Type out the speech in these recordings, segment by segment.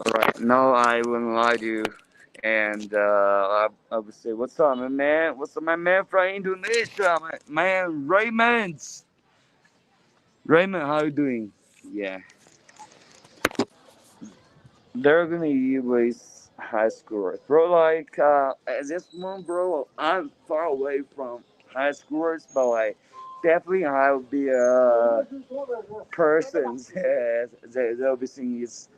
Alright, now I wouldn't lie to you. And I would say, what's up, my man? What's up, my man from Indonesia? My man, Raymond. Raymond, how you doing? Yeah. They're gonna erase high schoolers. Bro, like, at this moment, bro, I'm far away from high schoolers, but, like, definitely I will be a person that they'll be seeing is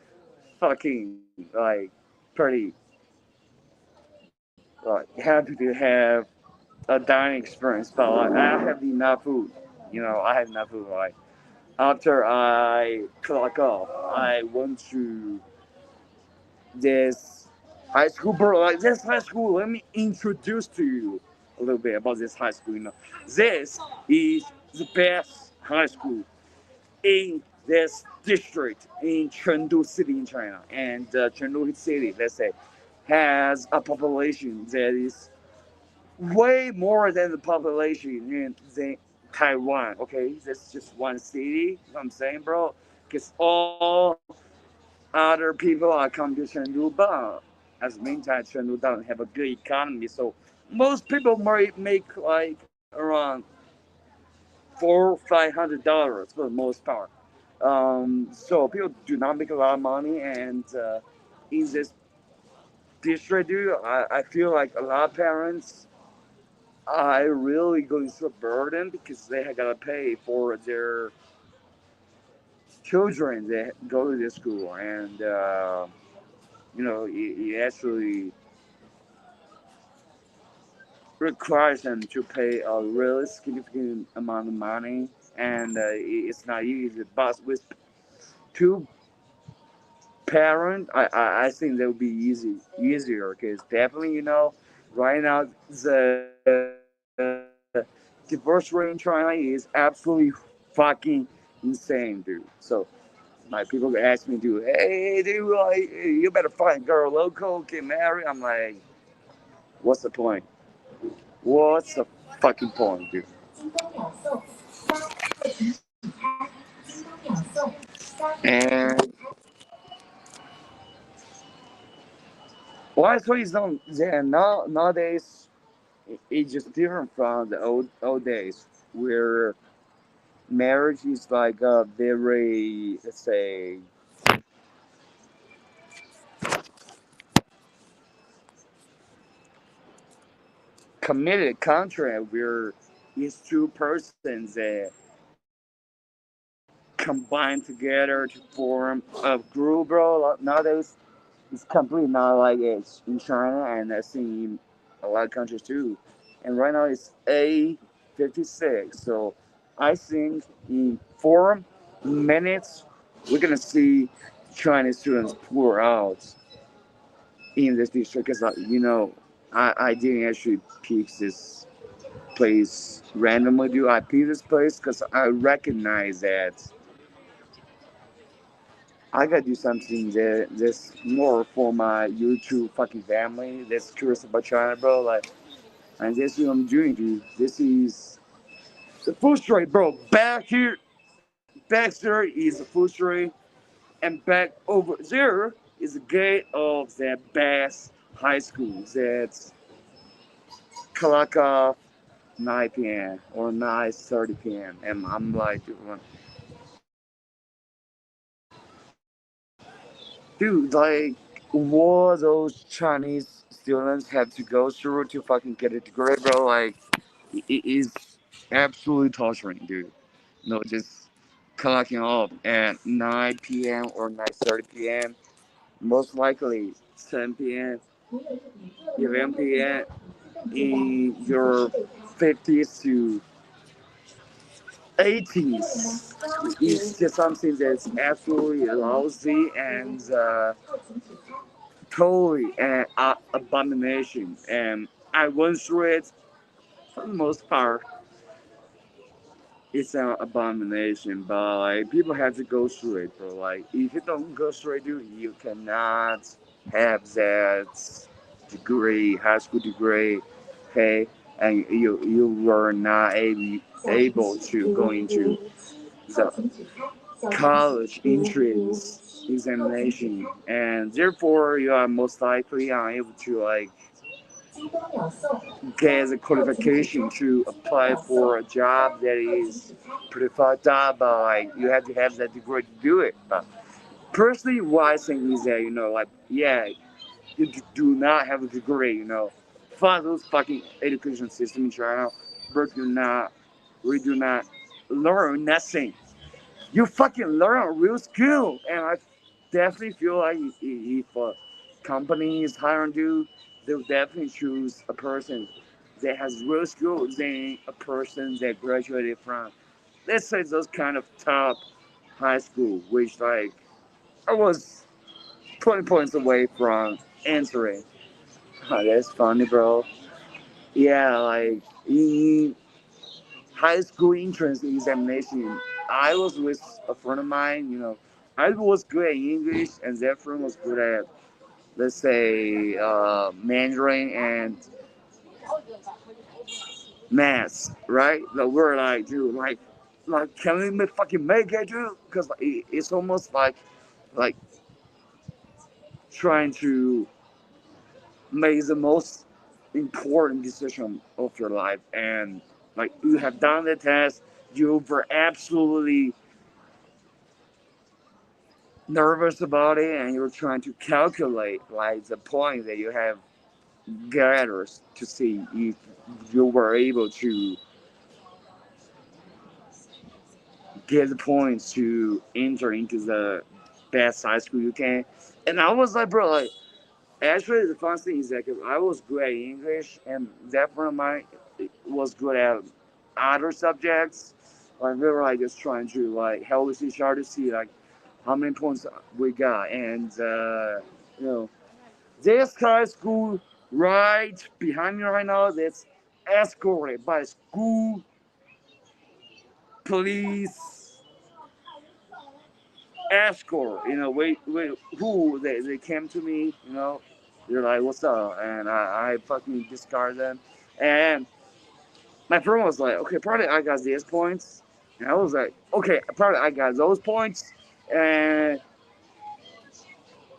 fucking, like, pretty, like, happy to have a dining experience, but like, I have enough food. I have enough food. Like after I clock off, I went to this high school, bro. Like this high school, let me introduce to you a little bit about this high school. This is the best high school in this district in Chengdu City in China, and Chengdu City, let's say, has a population that is way more than the population in Taiwan. Okay, that's just one city. You know what I'm saying, bro? Because all other people are coming to Chengdu, but as meantime, Chengdu doesn't have a good economy, so most people might make like around $400-500 for the most part. So people do not make a lot of money, and in this district, dude, I feel like a lot of parents I really going through a burden because they have got to pay for their children that go to this school, and it actually requires them to pay a really significant amount of money, and it's not easy. But with two parents, I think that would be easier because definitely right now the divorce rate in China is absolutely fucking insane, dude. So my people ask me, dude, hey, dude, like, you better find a girl local, get married. I'm like, what's the point? What's the fucking point, dude? And why is not there nowadays? It's just different from the old days where marriage is like a very, let's say, committed contract where these two persons that combine together to form a group, bro. Nowadays, it's completely not like it's in China, and I've seen in a lot of countries too. And right now it's A56. So I think in 4 minutes, we're going to see Chinese students pour out in this district because, I didn't actually pick this place randomly. Do I pick this place because I recognize that I gotta do something that's more for my YouTube fucking family that's curious about China, bro. Like, and this is what I'm doing, dude. This is the food street, bro. Back there is the food street, and back over there is the gate of that best high school that's clock off 9 p.m. or 9:30 p.m. And I'm like, dude, like, what those Chinese students have to go through to fucking get a degree, bro, like, it is absolutely torturing, dude. Just clocking up at 9 p.m. or 9:30 p.m. Most likely 10 p.m., 11 p.m. in your 50s to 80s is just something that's absolutely lousy and totally an abomination. And I went through it for the most part. It's an abomination, but like people have to go through it, bro. Like if you don't go through it, dude, you cannot have that degree, high school degree, okay, and you were not able to go into the college entrance examination, and therefore you are most likely unable to like get the qualification to apply for a job that is pretty fucked up, but like you have to have that degree to do it. But personally, what I think is that like yeah, you do not have a degree, fuck those fucking education system in China, but we do not learn nothing. You fucking learn a real skill, and I definitely feel like if a company is hiring you, they'll definitely choose a person that has real skills than a person that graduated from, let's say, those kind of top high school, which like I was 20 points away from answering. Oh, that's funny, bro. Yeah, like in high school entrance examination, I was with a friend of mine. I was good at English, and that friend was good at, let's say, Mandarin and maths, right? Like we're like, dude, like, can we fucking make it, dude? Because it's almost like trying to make the most important decision of your life, and like you have done the test, you were absolutely nervous about it, and you're trying to calculate like the point that you have gathered to see if you were able to get the points to enter into the best high school you can. And I was like, bro, like actually the fun thing is that 'cause I was good at English, and that friend of mine was good at other subjects. Like we were like just trying to like help with each other to see like how many points we got, and you know this high school right behind me right now that's escorted by school police escort. They came to me. They're like, "What's up?" And I fucking discard them. And my friend was like, "Okay, probably I got these points." And I was like, "Okay, probably I got those points." And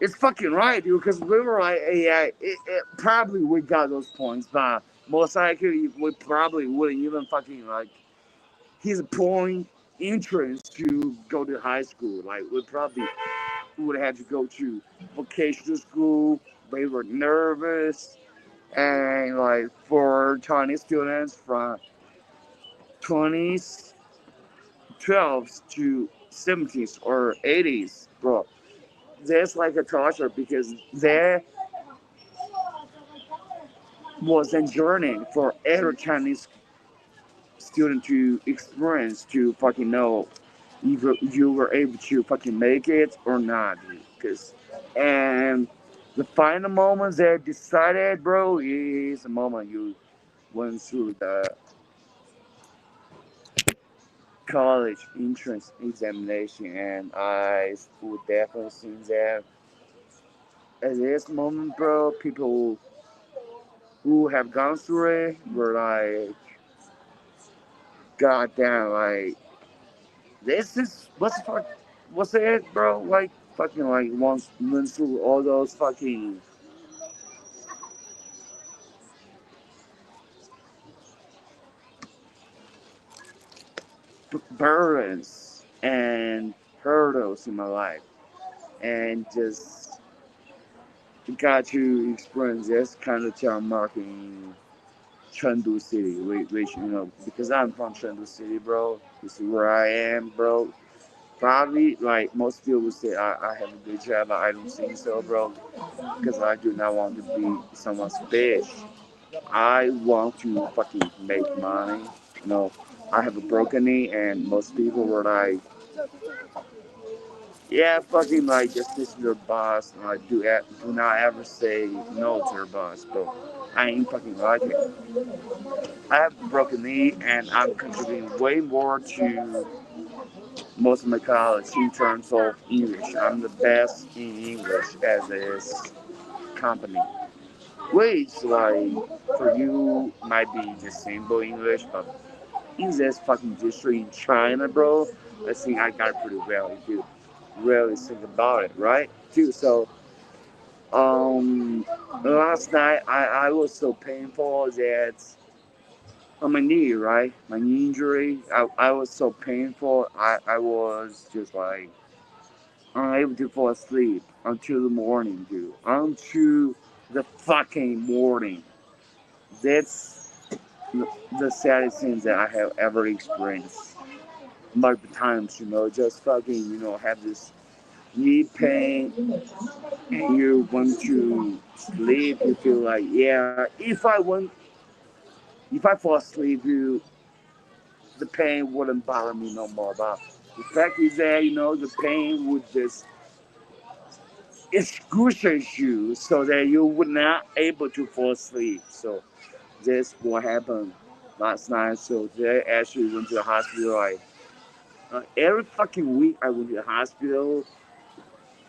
it's fucking right, dude, because we were like, yeah, probably we got those points, but most likely we probably wouldn't even fucking like his point entrance to go to high school. Like we probably would have to go to vocational school. We were nervous, and like for Chinese students from 20s, 12s to 70s or 80s, bro, that's like a torture because there was a journey for every Chinese student to experience to fucking know if you were able to fucking make it or not. Because, and the final moment that decided, bro, is the moment you went through the college entrance examination, and I would definitely say that at this moment, bro, people who have gone through it were like, goddamn, like this is what's it, bro? Like fucking like once went through all those fucking burdens and hurdles in my life, and just got to experience this kind of town market in Chengdu City, which because I'm from Chengdu City, bro. This is where I am, bro. Probably, like most people would say, I have a good job, but I don't think so, bro. Because I do not want to be someone's bitch. I want to fucking make money. You know, I have a broken knee, and most people were like, yeah, fucking like just listen to your boss. And like, do not ever say no to your boss, but I ain't fucking like it. I have a broken knee, and I'm contributing way more to most of my college in terms of English. I'm the best in English as this company. Which, like, for you might be just simple English, but in this fucking district in China, bro, I think I got it pretty well, dude. really think about it, right? Too. So last night I was so painful that on my knee, right? My knee injury. I was so painful. I was just like unable to fall asleep until the morning, dude. Until the fucking morning. That's the saddest thing that I have ever experienced. Multiple times, just fucking, have this knee pain and you want to sleep. You feel like, yeah, if I fall asleep, the pain wouldn't bother me no more. But the fact is that, the pain would just excruciate you so that you would not able to fall asleep. So that's what happened last night. So today I actually went to the hospital. Like every fucking week I went to the hospital,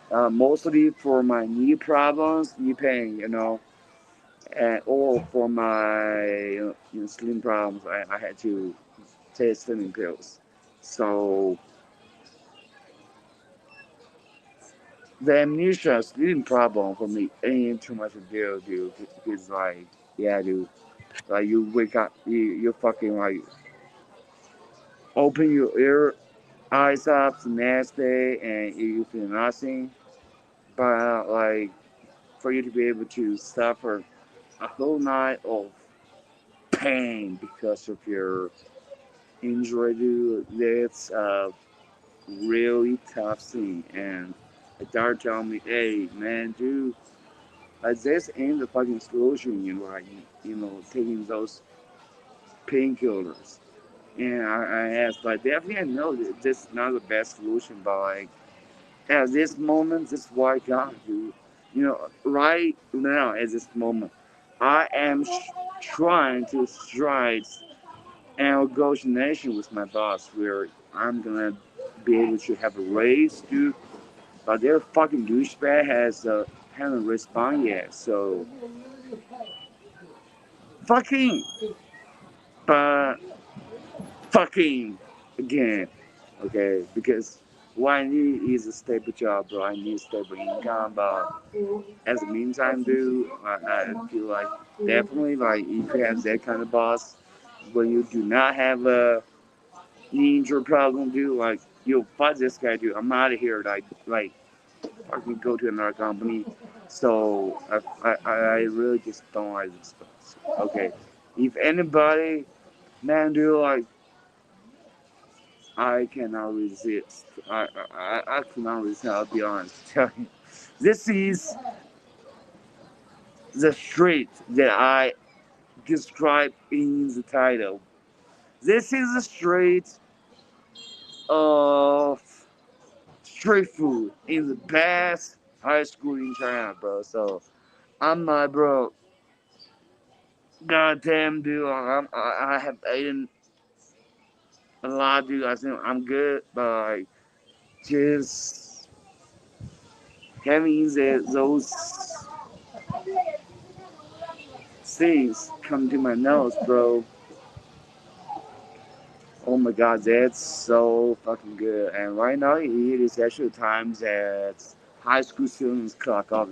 mostly for my knee problems, knee pain, and or for my sleeping problems. I had to take sleeping pills. So the amnesia sleeping problem for me ain't too much of a deal, dude. It's like, yeah, dude. Like you wake up, you fucking like open your eyes up the next day and you feel nothing. But like for you to be able to suffer a whole night of pain because of your injury, dude, that's a really tough thing. And the doctor told me, hey, man, dude, like this ain't the fucking solution, like, taking those painkillers. And I asked, like, definitely I know that this is not the best solution, but like, at this moment, this is what I got, dude. Right now, at this moment, I am trying to strike an negotiation with my boss where I'm gonna be able to have a raise, dude. But their fucking douchebag hasn't responded yet. So fucking, but fucking again, okay? Because what I need is a stable job, bro. I need stable income, but as a meantime, dude, I feel like definitely like if you have that kind of boss, when you do not have a injury problem, dude, like yo, fuck this guy, dude. I'm out of here, like I can go to another company. So I really just don't like this boss. Okay, if anybody, man, dude, like I cannot resist. I cannot resist. I'll be honest. Tell you, this is the street that I described in the title. This is the street of street food in the best high school in China, bro. So I'm like, bro, goddamn, dude, I have eaten a lot, dude. I think I'm good, but like, just having those things come to my nose, bro. Oh my god, that's so fucking good. And right now, it is actually times that high school students clock off.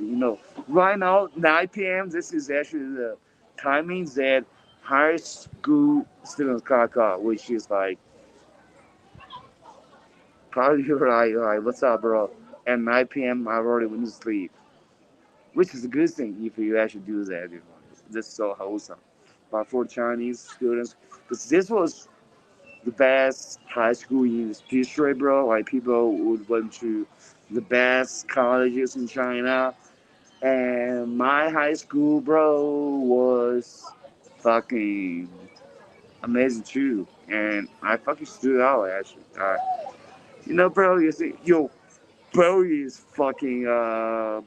Right now, 9 p.m., this is actually the timing that high school students clock off, which is like, probably you're like, what's up, bro? At 9 p.m., I already went to sleep, which is a good thing if you actually do that. This is so wholesome. But for Chinese students, because this was the best high school in history, bro. Like people would went to the best colleges in China, and my high school, bro, was fucking amazing too. And I fucking stood out actually. Bro, you see, yo, bro is fucking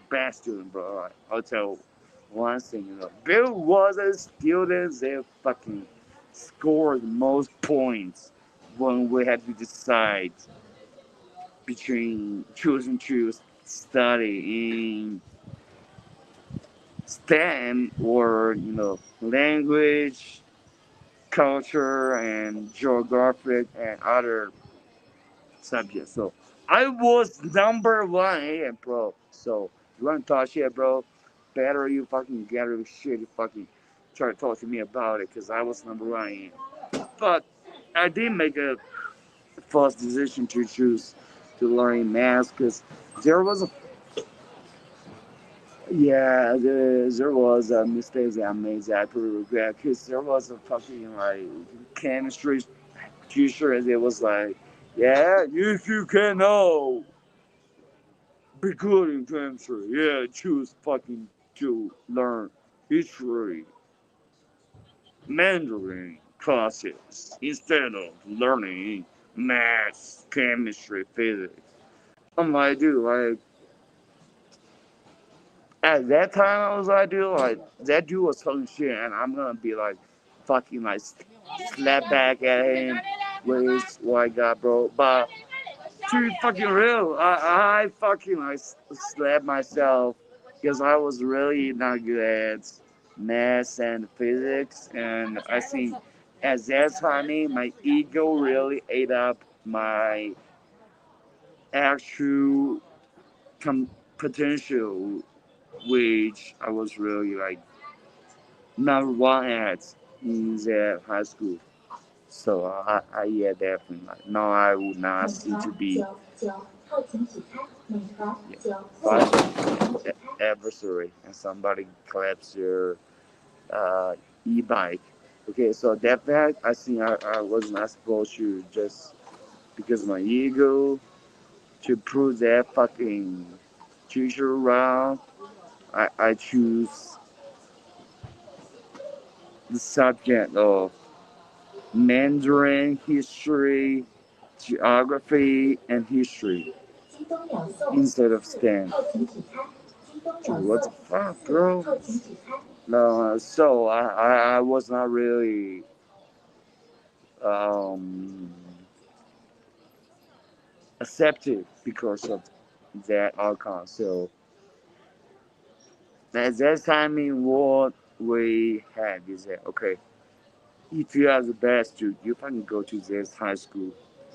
bastard, bro. Like, I'll tell one thing, Bill was a student that fucking scored the most points when we had to decide between choosing to study in STEM or language, culture, and geographic and other subjects. So I was number one, yeah, bro. So you want to talk shit, bro? Better you fucking get your shit. You fucking try to talk to me about it, because I was number one. Yeah. But I did make a false decision to choose to learn math, because there was a there was a mistake that I made that I pretty regret, because there was a fucking like chemistry teacher that was like, yeah, if you can know, be good in chemistry, yeah, choose fucking to learn history, Mandarin classes instead of learning math, chemistry, physics. I'm like, dude, like, at that time I was like, dude, like, that dude was talking shit, and I'm gonna be like, fucking like, slap back at him with his white guy, bro. But to be fucking real, I fucking like slapped myself, because I was really not good at math and physics, and I think at that time my ego really ate up my actual potential, which I was really like number one at in the high school. So yeah, definitely. Like, no, I would not see to be adversary and somebody claps your e-bike. Okay, so that fact, I think I was not supposed to, just because of my ego, to prove that fucking teacher around. I choose the subject of Mandarin history, geography, and history instead of STEM. Dude, what the fuck, bro? No, so I was not really um, accepted because of that outcome. So at that time, what we had is that, okay, if you are the best, dude, you can go to this high school,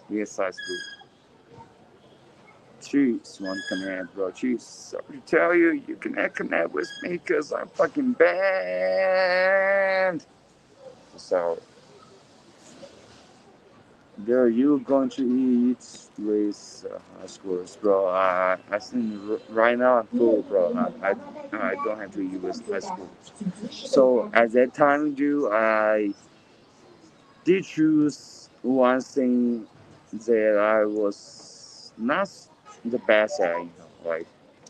this high school. Jeez, one connect, bro. Jeez, sorry to tell you, you cannot connect with me because I'm fucking banned. So there you going to eat with high schoolers, bro. I think right now I'm full, bro. I don't have to eat with high school. So at that time, dude, I did choose one thing that I was not the best at, like,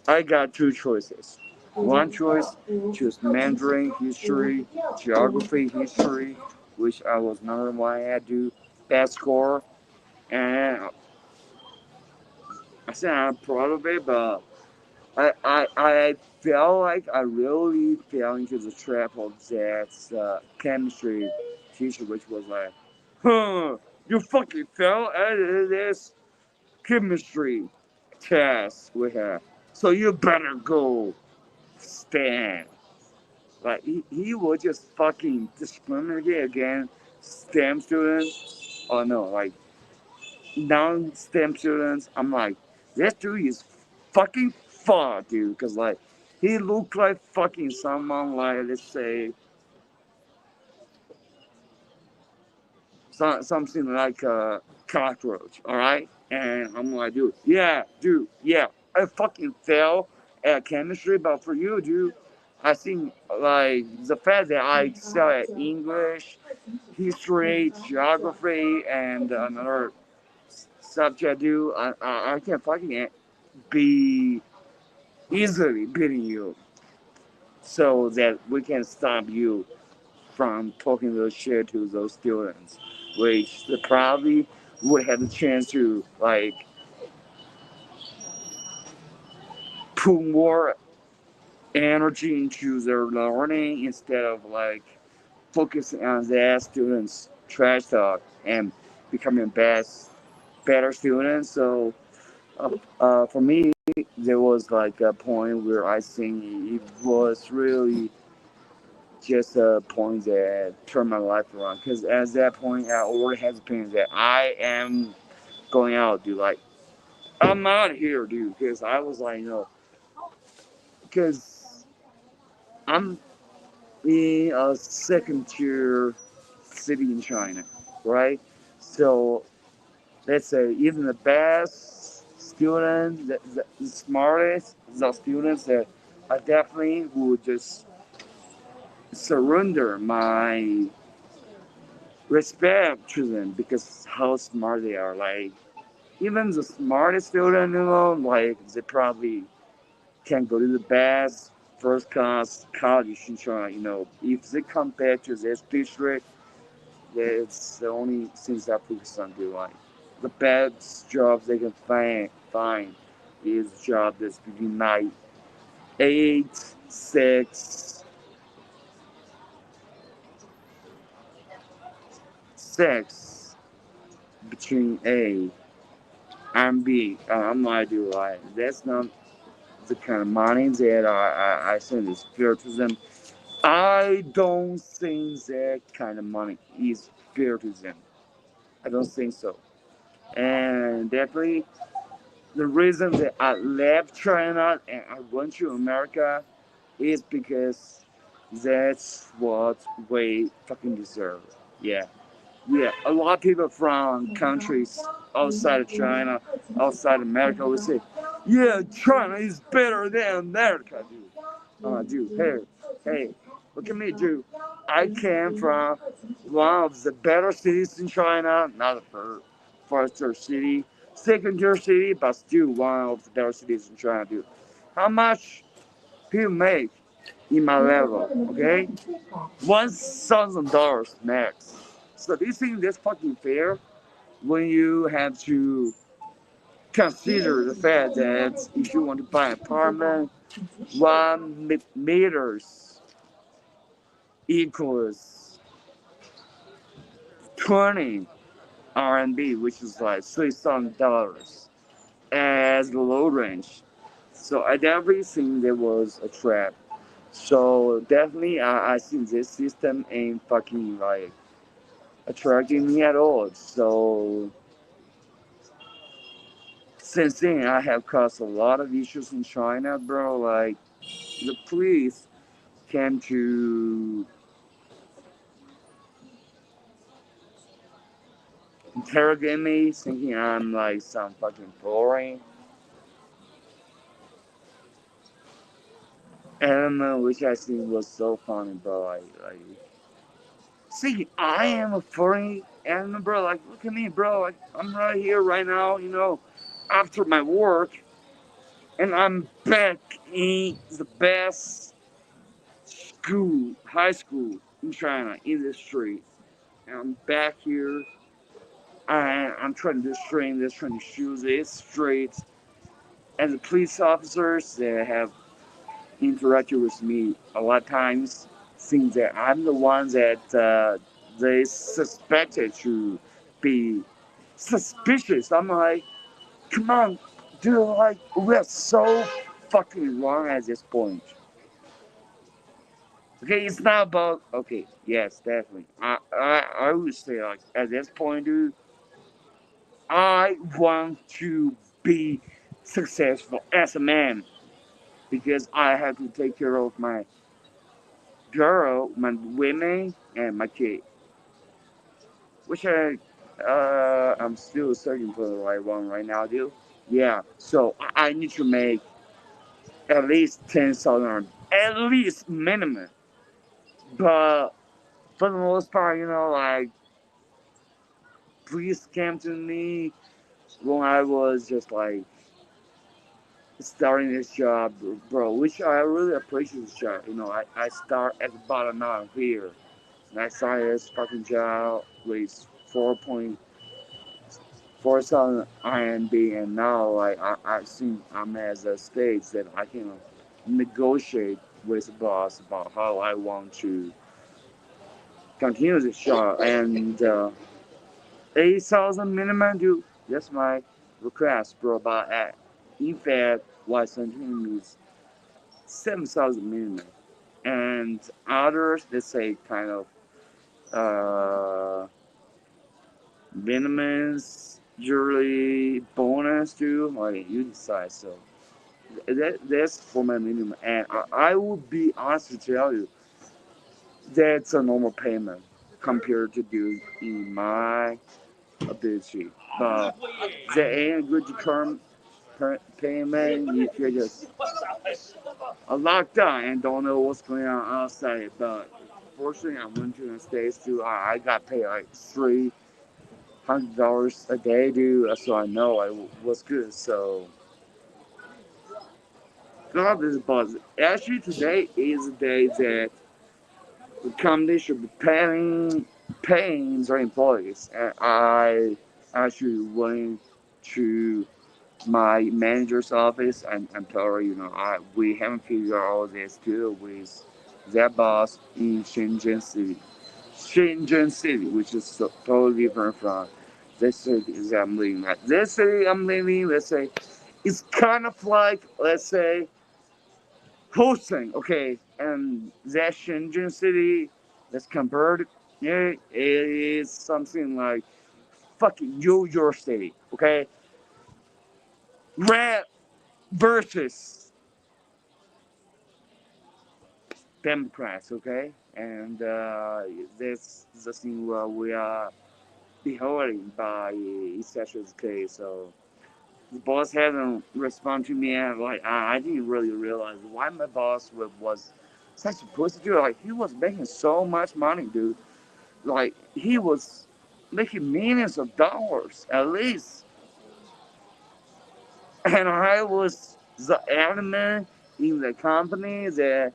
I got two choices. One choice, choose Mandarin history, geography history, which I was number one at, do best score, and I said I'm proud of it, but I felt like I really fell into the trap of that chemistry teacher, which was like, huh, you fucking fell at this chemistry test we have, so you better go stand. Like, he would just fucking discriminate against STEM students. Oh no, like non-STEM students. I'm like, this dude is fucking far, dude. Cause like, he looked like fucking someone like, let's say, something like a cockroach. All right, and I'm like, dude, yeah, I fucking fail at chemistry, but for you, dude, I think like the fact that I excel at English, history, geography, and another subject, dude, I can fucking be easily beating you, so that we can stop you from talking those shit to those students, which they probably would have the chance to like put more energy into their learning instead of like focusing on their students trash talk and becoming better students. So for me, there was like a point where I think it was really just a point that turned my life around. Because at that point, I already had the opinion that I am going out, dude. Like, I'm out here, dude, because I was like, because I'm in a second tier city in China, right? So let's say even the best students, the smartest, the students that I definitely would just surrender my respect to them because how smart they are. Like even the smartest student, like they probably can go to the best first class college in China. If they come back to this district, it's the only things that focus on do. Like the best jobs they can find is a job that's between like 8, 6, 6 between A and B. I'm not do like that's not the kind of money that I think is fair to them. I don't think that kind of money is fair to them. I don't think so. And definitely the reason that I left China and I went to America is because that's what we fucking deserve. Yeah. Yeah. A lot of people from countries outside of China, outside America will say, yeah, China is better than America, dude. Dude, hey, look at me, dude. I came from one of the better cities in China, not the first tier city, second tier city, but still one of the better cities in China, dude. How much do you make in my level, okay? $1,000 max. So do you think that's fucking fair when you have to consider the fact that if you want to buy an apartment, 1 meters equals 20 RMB, which is like $3,000 as the low range. So I definitely think there was a trap. So definitely I think this system ain't fucking like attracting me at all. So since then I have caused a lot of issues in China, bro. Like the police came to interrogate me, thinking I'm like some fucking boring animal, which I think was so funny, bro. See, I am a foreign animal, bro. Like, look at me, bro. Like, I'm right here, right now, after my work, and I'm back in the best school, high school in China, in the street. And I'm back here, and I'm trying to train this, trying to shoot this straight. And the police officers that have interacted with me a lot of times think that I'm the one that they suspected to be suspicious. I'm like, come on, dude, like, we're so fucking wrong at this point. Okay, it's not about, okay, yes, definitely. I would say, like, at this point, dude, I want to be successful as a man because I have to take care of my girl, my women, and my kid. Which I'm still searching for the right one right now, dude. Yeah, so I need to make at least 10,000, at least minimum. But for the most part, like please came to me when I was just like starting this job, bro. Which I really appreciate this job. I start at the bottom now here. And I started this fucking job with 4,000 INB, and now like I think I'm at the stage that I can negotiate with the boss about how I want to continue this job. And 8,000 minimum, dude. That's my request, bro. But in fact, what something is 7,000 minimum, and others they say kind of minimums yearly bonus too. Like you decide. So that's for my minimum. And I would be honest to tell you, that's a normal payment compared to do in my ability. But there ain't good term payment if you're just locked down and don't know what's going on outside. But fortunately, I went to the States too. I got paid like $300 a day, dude. So I know I was good. So God is buzz. Actually, today is the day that the company should be paying their employees. And I actually went to my manager's office and told her, we haven't figured out all this deal with their boss in Shenzhen City, which is totally different from this city that I'm living at. This city I'm living, let's say, it's kind of like, let's say, hosting, okay, and that Shenzhen City that's compared, yeah, it is something like fucking New York City, okay? Red versus Democrats, okay? And that's the thing where we are beholden by Essential's case. So the boss hasn't responded to me, and like I didn't really realize why my boss was such a pussy dude. Like he was making so much money, dude. Like he was making millions of dollars at least, and I was the admin in the company that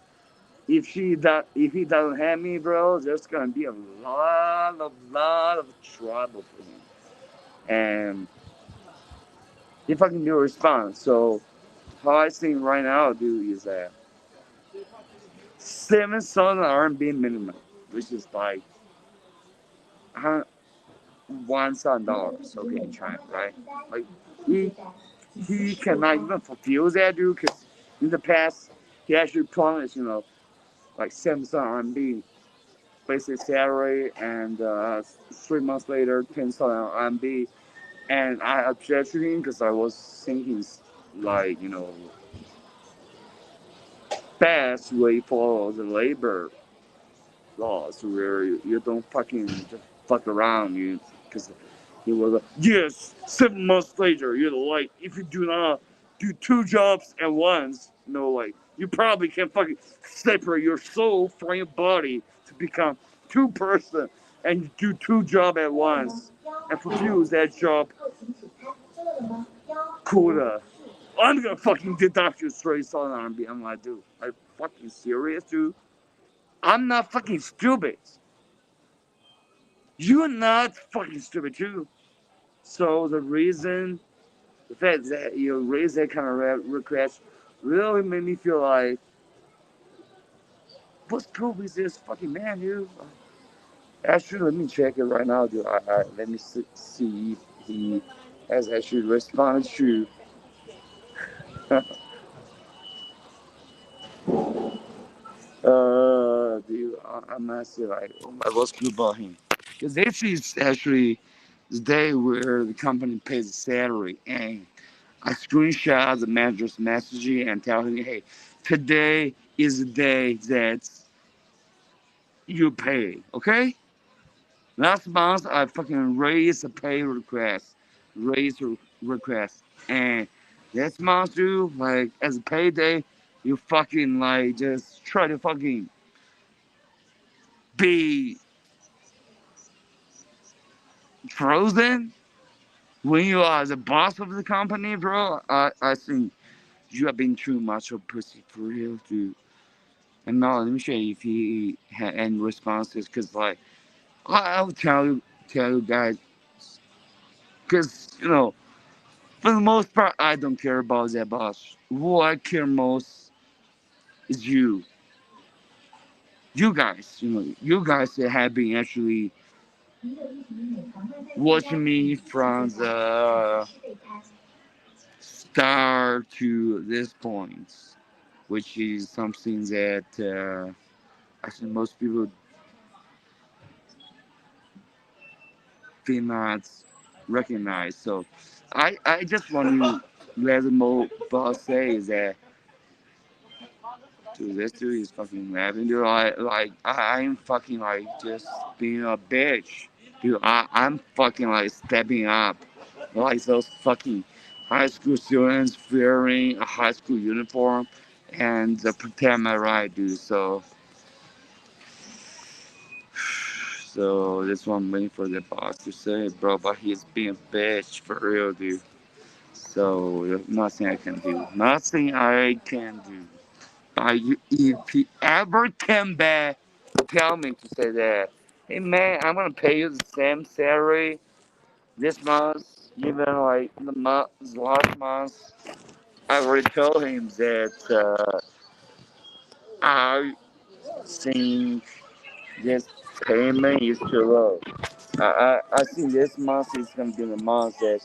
if he doesn't have me, bro, there's gonna be a lot of trouble for him. And he fucking didn't respond. So how I think right now, dude, is that 7,000 RMB minimum, which is like $1,000, okay, in China, right? Like he he cannot even fulfill that, dude, because in the past he actually promised, like 7,000 RMB basic salary, and 3 months later, 10,000 RMB. And I objected to him because I was thinking, like, best way follow the labor laws where you don't fucking just fuck around, because he was like, yes, 7 months later, like, if you do not do two jobs at once, like, you probably can fucking separate your soul from your body to become two-person and do two jobs at once and fulfill that job quota. I'm gonna fucking deduct you straight on R&B. I'm like, dude, are you fucking serious, dude? I'm not fucking stupid. You're not fucking stupid too. So the fact that you raise that kind of request really made me feel like, what's cool with this fucking man, dude? Actually, let me check it right now, dude. Let me see if he has actually responded to. Dude, I'm not sure, like, oh my, what's cool about him? Because this is actually the day where the company pays the salary, and I screenshot the manager's messaging and tell him, hey, today is the day that you pay, okay? Last month, I fucking raised a pay request. And this month, dude, like, as a payday, you fucking, like, just try to fucking be frozen when you are the boss of the company, bro. I think you have been too much of a pussy for real, dude. And now let me show you if he had any responses, because like I'll tell you guys, because for the most part I don't care about that boss. What I care most is you guys. You guys that have been actually watching me from the start to this point, which is something that I think most people did not recognize. So I just want to let the more boss say is that, dude, this dude is fucking laughing, dude. I'm fucking like just being a bitch, dude. I'm fucking like stepping up, like those fucking high school students wearing a high school uniform and pretend my right, dude. So this one waiting for the boss to say, bro, but he's being a bitch for real, dude. So there's nothing I can do. Nothing I can do. If he ever came back, tell me to say that, hey man, I'm gonna pay you the same salary this month, even like the last month. I already told him that I think this payment is too low. I think this month is gonna be the month that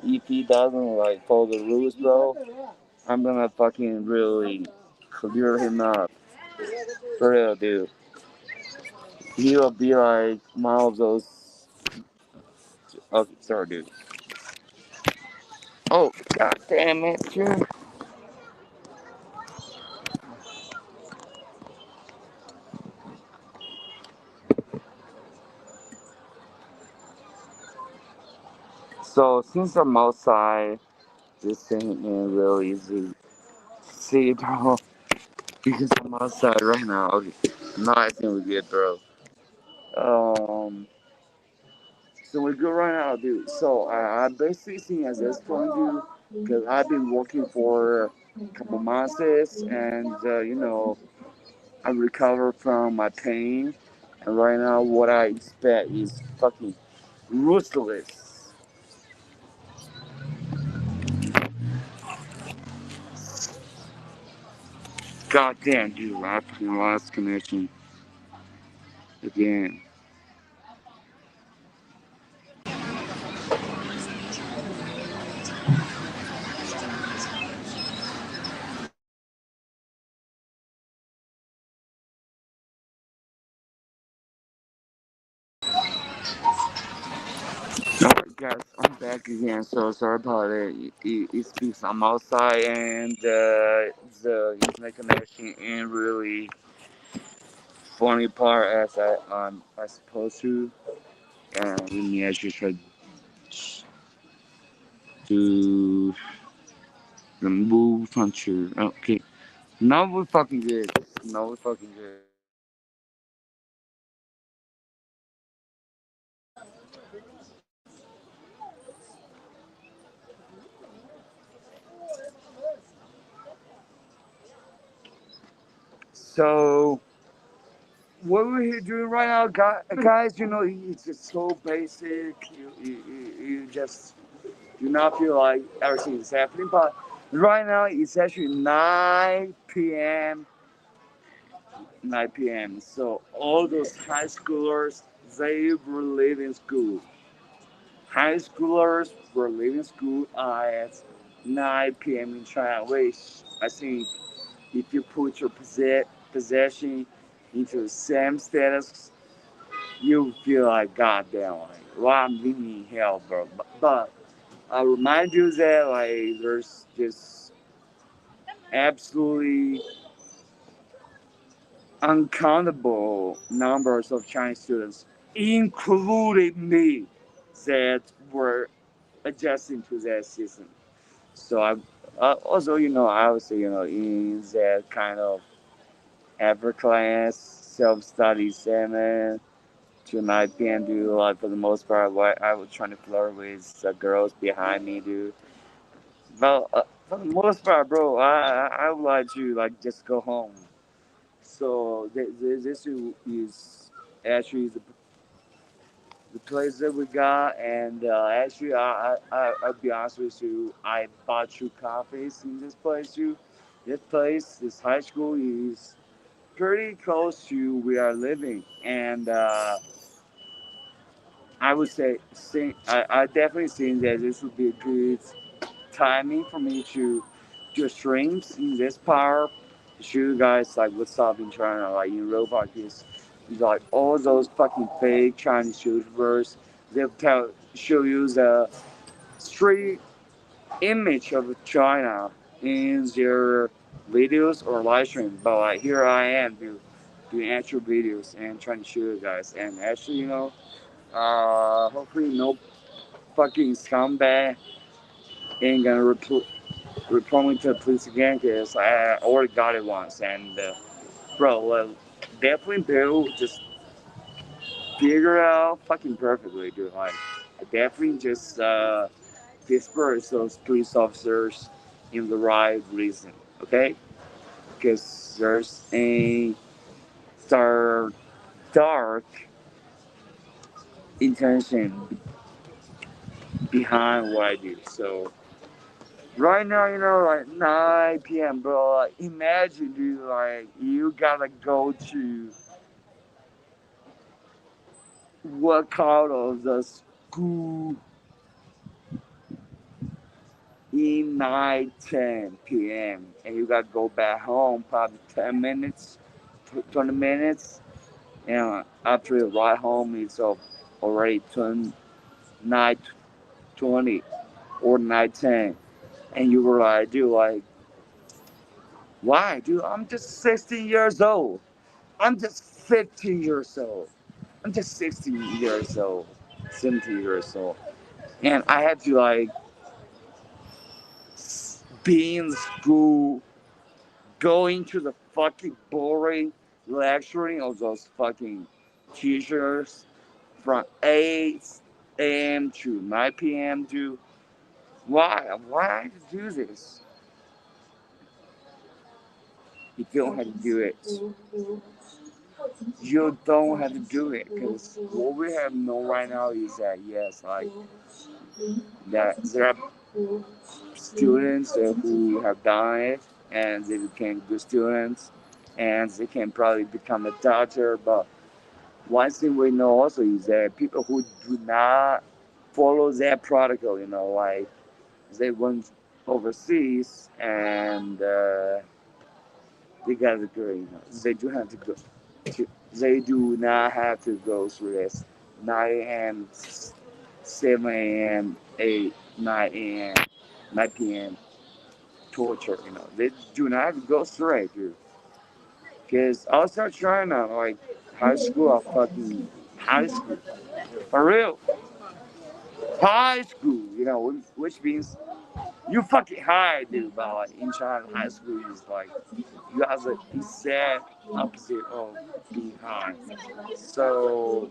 if he doesn't like follow the rules, bro, I'm gonna fucking really clear him up. For real, dude. He will be like one of those. Okay, sorry, dude. Oh, god damn it, dude. So since I'm outside, this thing ain't real easy. See, bro, because I'm outside right now. Okay, now I think we're good, bro. Um, so we're good right now, dude. So I basically think at this point, dude, because I've been working for a couple months, and I recovered from my pain, and right now what I expect is fucking ruthless. God damn, dude, I fucking lost connection again. Alright, guys, I'm back again. So sorry about it. It's because I'm outside and the internet connection ain't really funny part as I supposed to. And let me actually try to remove puncher. Okay, now we're fucking good. Now we're fucking good. So what we're here doing right now, guys, it's just so basic. You just do not feel like everything is happening. But right now, it's actually 9 p.m. 9 p.m. So all those high schoolers, they were leaving school. High schoolers were leaving school at 9 p.m. in China, which I think if you put your possession into the same status, you feel like goddamn, like, well, I'm living in hell, bro. But I remind you that like there's just absolutely uncountable numbers of Chinese students, including me, that were adjusting to that system. So also, I would say, in that kind of upper class self-study segment, to my band, dude, like for the most part, what I was trying to flirt with the girls behind me, dude. Well, for the most part, bro, I would like to like just go home. So this is actually the place that we got, and actually, I'll be honest with you, I bought two coffees in this place too. This high school is pretty close to where I living, and I would say, I definitely think that this would be a good timing for me to do streams in this part. Show you guys like what's up in China, like in real podcast. Like all those fucking fake Chinese YouTubers, they'll show you the street image of China in their videos or live stream. But like here I am doing actual videos and trying to show you guys. And actually, hopefully no fucking scumbag ain't gonna report me to the police again because I already got it once. And bro, definitely Bill just figure out fucking perfectly, dude. Like, I definitely just disperse those police officers in the right reason, okay? Because there's a dark intention behind what I do. So right now, like 9 p.m., bro. Like, imagine, dude, like you gotta go to work out of the school in 9:10 p.m. and you gotta go back home probably 10 minutes, 20 minutes, and after you ride home, it's already 9:20 or 9:10, and you were like, dude, like, why, dude? I'm just 16 years old. I'm just 15 years old. I'm just 16 years old, 17 years old, and I had to like be in school, going to the fucking boring lecturing of those fucking teachers from 8 a.m. to 9 p.m. to why do this? You don't have to do it. You don't have to do it because what we have known right now is that yes, like that there are students who have done it and they became good students and they can probably become a doctor. But one thing we know also is that people who do not follow that protocol, like they went overseas and they got a degree, they do have to go. They do not have to go through this 9 a.m., 7 a.m., 8, 9 a.m., 9 p.m. torture, They do not have to go straight, dude. Because outside China, like high school are fucking high school. For real. High school, which means you fucking high, dude. But like in China, high school is like you have the exact opposite of being high. So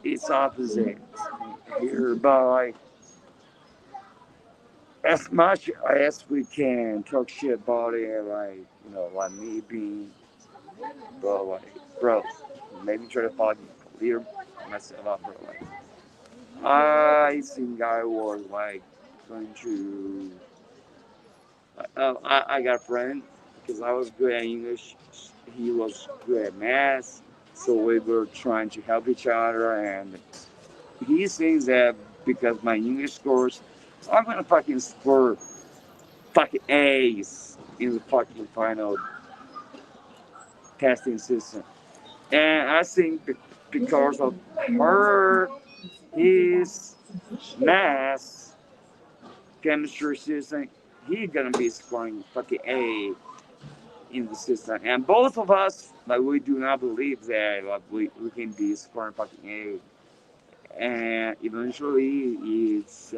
it's opposite here, but like as much as we can talk shit about it, like like me being, bro, maybe try to fucking clear myself up, bro. Like I think I was like going to. I got a friend because I was good at English. He was good at math, so we were trying to help each other. And he thinks that because my English scores, I'm gonna fucking score fucking A's in the fucking final testing system. And I think because of her, his math, chemistry system, he's gonna be scoring fucking A in the system. And both of us, like, we do not believe that, like, we can be scoring fucking A. And eventually, it's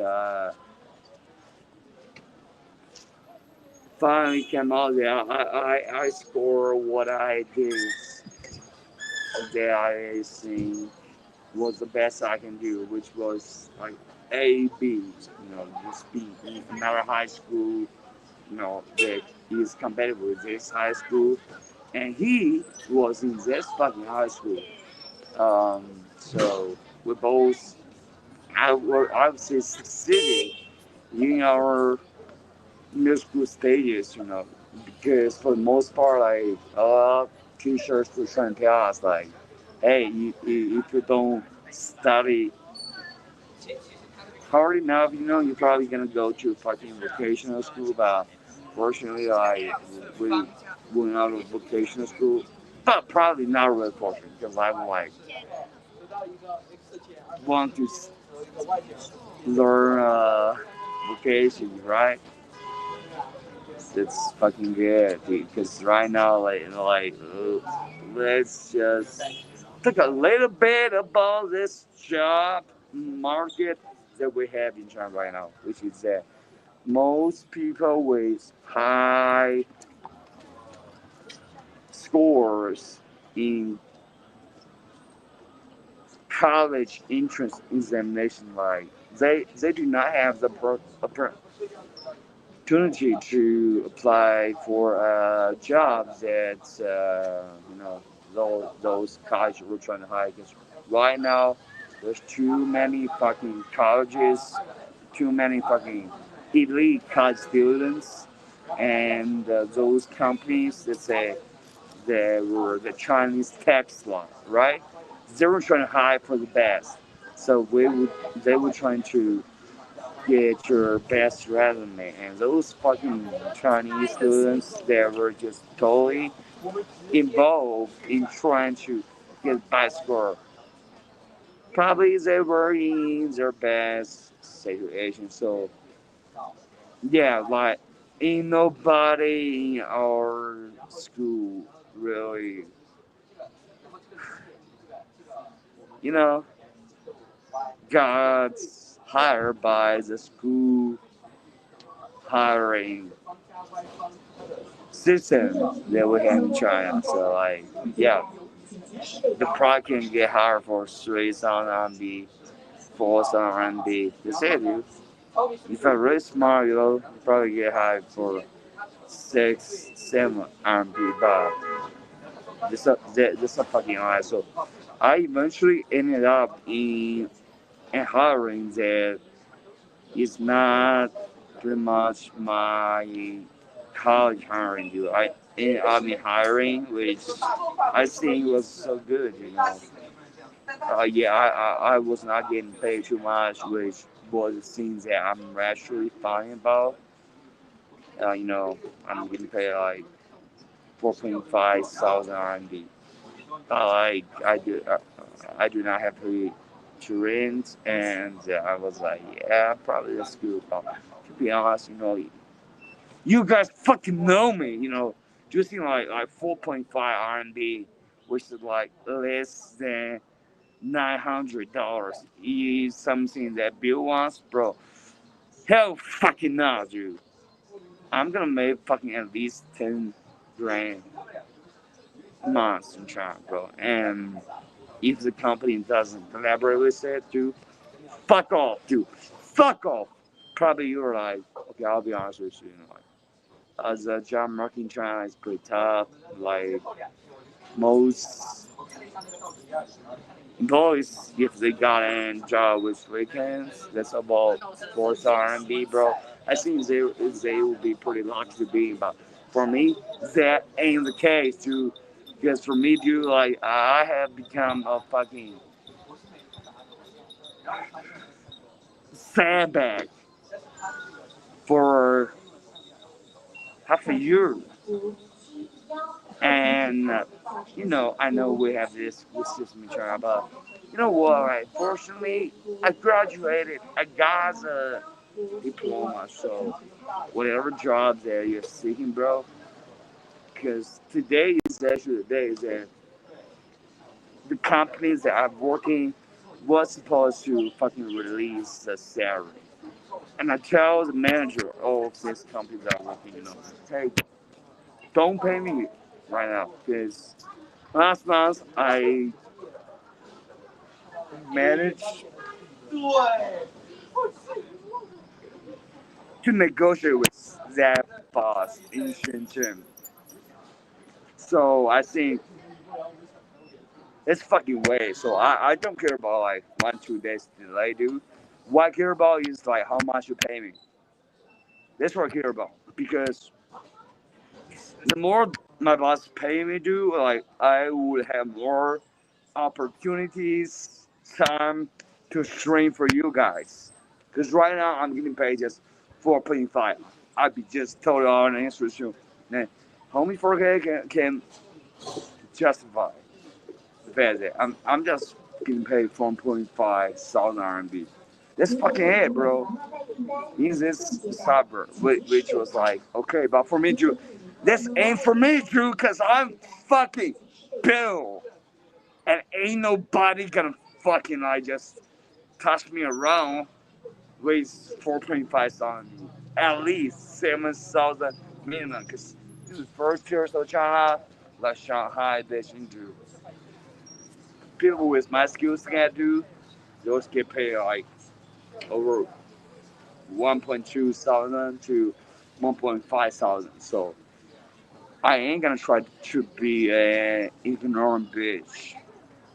finally came out that I score what I did that I think was the best I can do, which was like A, B, just B. Another high school, that is competitive with this high school, and he was in this fucking high school. So we both, I would say, succeeded in our middle school stages, because for the most part, like, teachers were trying to tell us, like, hey, if you don't study hard enough, you're probably gonna go to fucking vocational school. But fortunately, we went out of vocational school, but probably not really fortunate because I'm like want to learn vocation, right? It's fucking good, because right now, let's just talk a little bit about this job market that we have in China right now, which is that most people with high scores in college entrance examination, like they do not have the opportunity to apply for a job that those colleges were trying to hire. Because right now, there's too many fucking colleges, too many fucking elite college students, and those companies that say they were the Chinese tax law, right? They were trying to hire for the best, so they were trying to get your best resume, and those fucking Chinese students, they were just totally involved in trying to get by score. Probably they were in their best situation. So yeah, like ain't nobody in our school really, you know, got hired by the school hiring system that we have in China. So like, yeah, the product can get hired for 3,000 RMB, 4,000 RMB. That's it, dude. If you're really smart, you'll probably get hired for 6, 7 RMB, but that's a fucking lie. So I eventually ended up in hiring that is not pretty much my college hiring, dude. I ended up in hiring, which I think was so good, you know. Yeah, I was not getting paid too much, which was the things that I'm actually fine about. I'm getting paid like 4.5 thousand RMB. I do not have to rent, and I was like, yeah, probably that's good. But to be honest, you guys fucking know me, just like 4.5 RMB, which is like less than $900 is something that Bill wants, bro. Hell fucking no, dude. I'm gonna make fucking at least 10 grand a month in China, bro. And if the company doesn't collaborate with it, dude, fuck off, dude. Fuck off. Probably you're like, okay, I'll be honest with you, like, the job market in China is pretty tough. Like, most employees, if they got a job with weekends, that's about 4,000 RMB, bro. I think they will be pretty lucky to be, but for me, that ain't the case, dude. Because for me, dude, like, I have become a fucking sandbag for half a year. And, I know we have this system in China, but you know what, right? Fortunately, I graduated. I got a diploma, so whatever job that you're seeking, bro, because today is actually the day that the companies that I'm working was supposed to fucking release the salary. And I tell the manager of this company that I'm working, hey, don't pay me right now, because last month I managed to negotiate with that boss in Shenzhen. So I think it's fucking way. So I don't care about like 1, 2 days delay, dude. What I care about is like how much you pay me. That's what I care about. Because the more my boss pay me, dude, like I would have more opportunities, time to stream for you guys. Because right now I'm getting paid just 4.5. I'd be just totally honest with you. Man, homie 4K can justify the fact that I'm just getting paid 4.5 thousand RMB. That's fucking it, bro. In this suburb, which was like, okay, but for me too, this ain't for me too, because I'm fucking Bill. And ain't nobody gonna fucking like just touch me around with 4.5 thousand, at least 7,000 minimum, because this is first year of China, like Shanghai, Beijing. People with my skills can do, those get paid like over 1.2 thousand to 1.5 thousand. So I ain't gonna try to be an ignorant bitch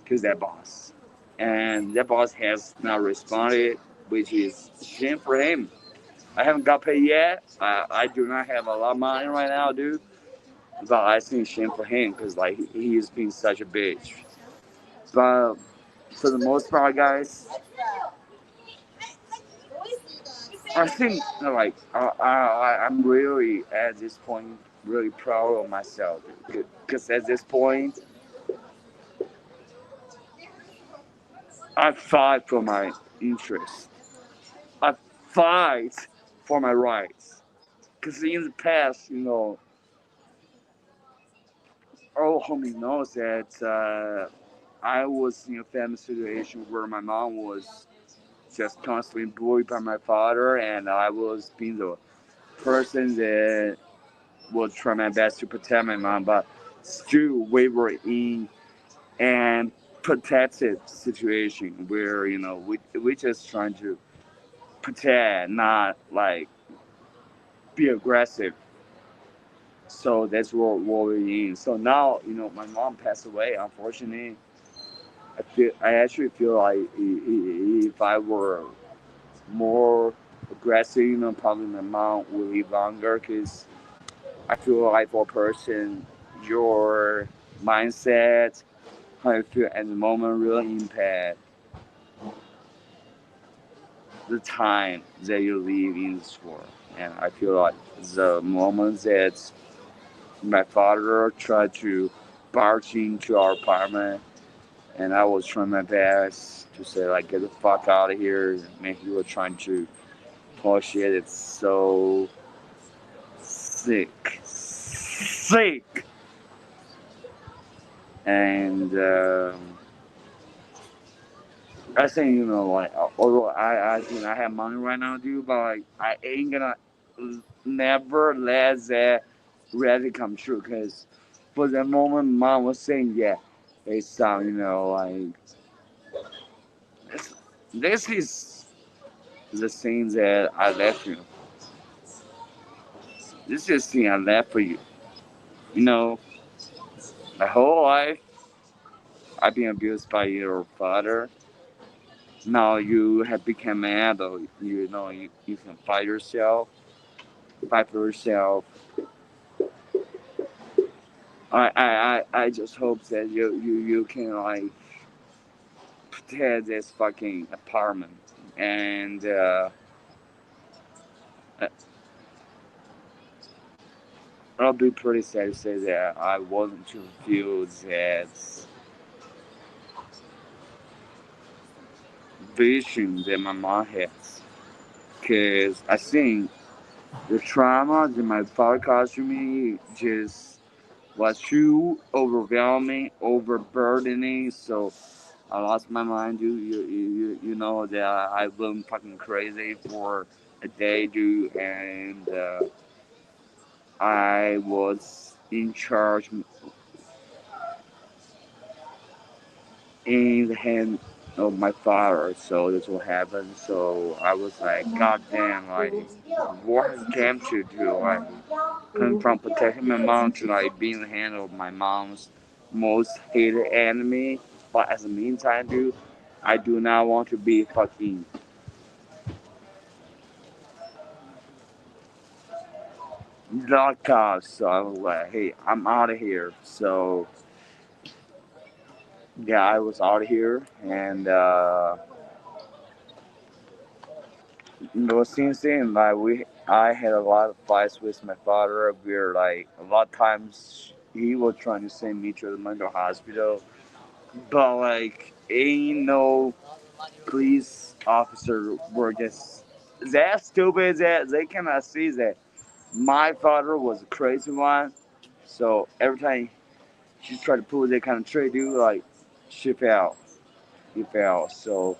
to that boss. And that boss has not responded, which is shame for him. I haven't got paid yet. I do not have a lot of money right now, dude. But I think shame for him because like he is being such a bitch. But for the most part, guys, I think like I'm really at this point really proud of myself because at this point I fight for my interests. I fight for my rights. Because in the past, all homie knows that I was in a family situation where my mom was just constantly bullied by my father, and I was being the person that was trying my best to protect my mom, but still we were in an protected situation where we just trying to protect, not like be aggressive. So that's what we're in. So now, my mom passed away. Unfortunately, I actually feel like if I were more aggressive, probably my mom would live longer. Because I feel like for a person, your mindset, how you feel at the moment, really impact the time that you live in this world. And I feel like the moment that my father tried to barge into our apartment, and I was trying my best to say like, get the fuck out of here. Man, he was trying to push it. It's so sick. And I think like although I think I have money right now, dude, but like I ain't gonna never let that reality come true. Cause for the moment, mom was saying, yeah, hey son, like this is the thing that I left you. This is the thing I left for you. You know, my whole life I've been abused by your father. Now you have become an adult. You can fight for yourself. I just hope that you can like protect this fucking apartment. And I'll be pretty sad to say that I wasn't to feel that vision that my mom has. Because I think the trauma that my father caused to me just was too overwhelming, overburdening. So I lost my mind, dude. You know that I went fucking crazy for a day, dude, and I was in charge in the hand of my father. So that's what happened. So I was like, God damn, like, what has came to do? Like, coming from protecting my mom to like being the hand of my mom's most hated enemy. But at the meantime, dude, I do not want to be fucking locked up. So I was like, hey, I'm out of here. So yeah, I was out of here, and since then, like I had a lot of fights with my father. We were like a lot of times he was trying to send me to the mental hospital. but like ain't no police officer were just that stupid that they cannot see that my father was a crazy one. So every time she tried to pull that kind of trick, dude, like she fell. He fell. So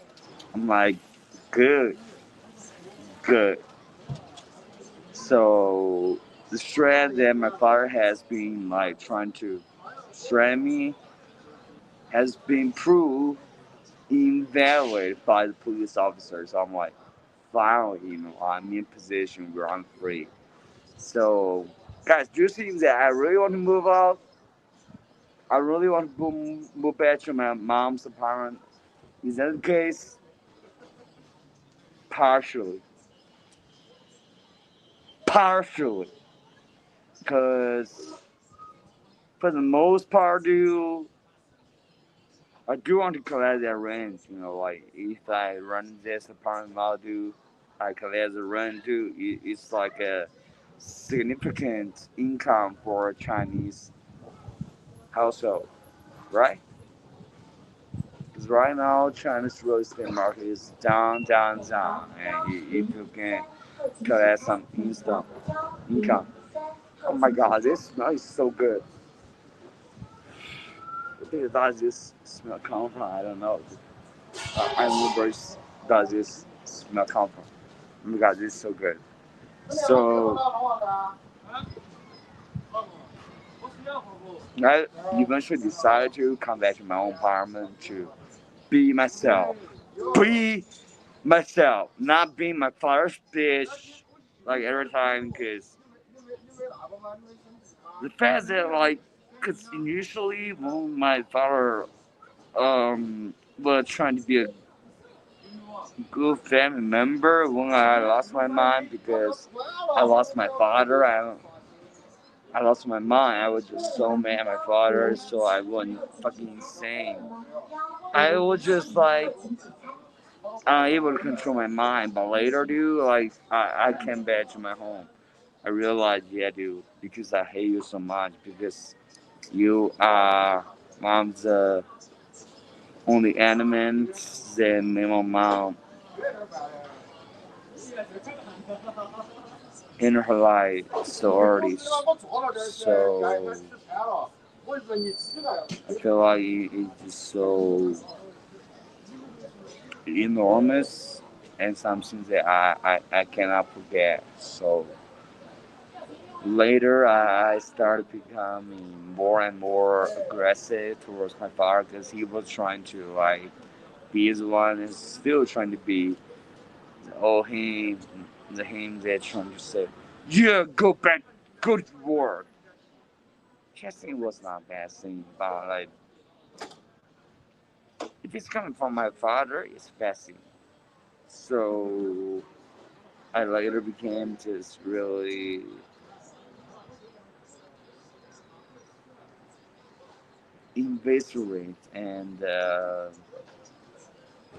I'm like, good, good. So the threat that my father has been like trying to threaten me has been proved invalid by the police officers. I'm like, finally, I'm in position where I'm free. So, guys, do you think that I really want to move out? I really want to move back to my mom's apartment. Is that the case? Partially. Partially. Because for the most part, I do want to collect that rent. Like if I run this apartment, I collect the rent too. It's like a significant income for a Chinese household, right? Because right now, China's real estate market is down, down, down. And if you can collect some income. Oh my god, this smell is so good. Where does this smell come from? I don't know. I remember does this smell come from? Oh my god, this is so good. So I eventually decided to come back to my own apartment to be myself. Be myself, not being my father's bitch like every time. Because the fact that because initially when my father was trying to be a good family member, when I lost my mind because I lost my father, I lost my mind. I was just so mad at my father, so I went fucking insane. I was just like unable to control my mind. But later, dude, like I came back to my home. I realized, yeah, dude, because I hate you so much, because you are mom's only element that made my mom in her life so early. So I feel like it's just so enormous and something that I cannot forget. So later, I started becoming more and more aggressive towards my father because he was trying to be the one and still trying to be the him that trying to say, yeah, go back, go to work. Chasing was not a bad thing, but if it's coming from my father, it's a bad thing. So I later became just really inviscerate and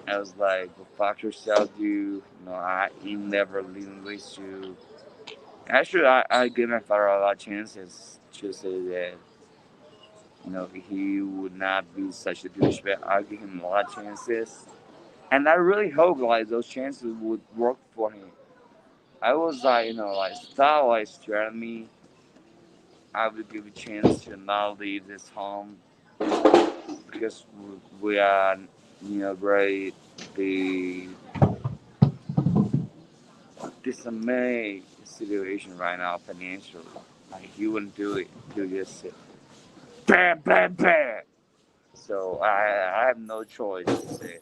I was like, go fuck yourself, dude. I ain't never leaving with you. Actually, I gave my father a lot of chances to say that, he would not be such a douchebag. I gave him a lot of chances. And I really hope, those chances would work for him. I was like, stop, threatening me. I would give a chance to not leave this home because we are, very the dismay situation right now financially. Like he wouldn't do it. He would just say, bam, bam, bam. So I have no choice to say,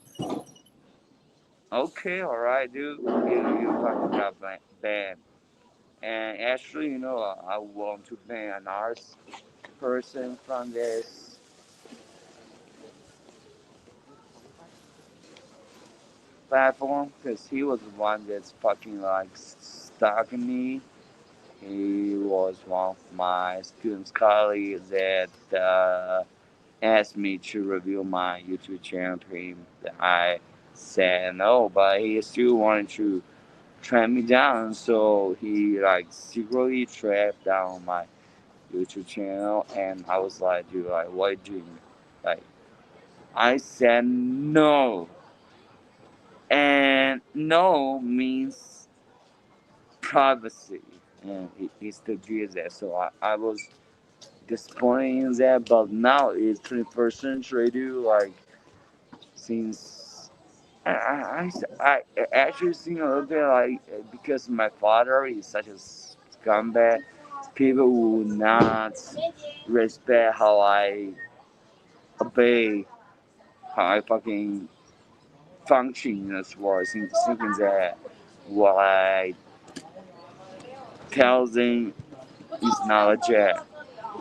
okay, all right, dude, you fucking got banned. And actually, I want to ban another person from this platform because he was the one that's fucking stalking me. He was one of my students' colleagues that asked me to review my YouTube channel to him. I said no, but he still wanted to track me down, so he secretly tracked down my YouTube channel, and I was like, dude, what are you doing? Like, I said no. And no means privacy. And he still gives that. So I was disappointed in that. But now it's 21st century, dude. Like, since I actually seen a little bit, like, because my father is such a scumbag, people will not respect how I obey, how I fucking function in this world, thinking that what I tell them is not legit.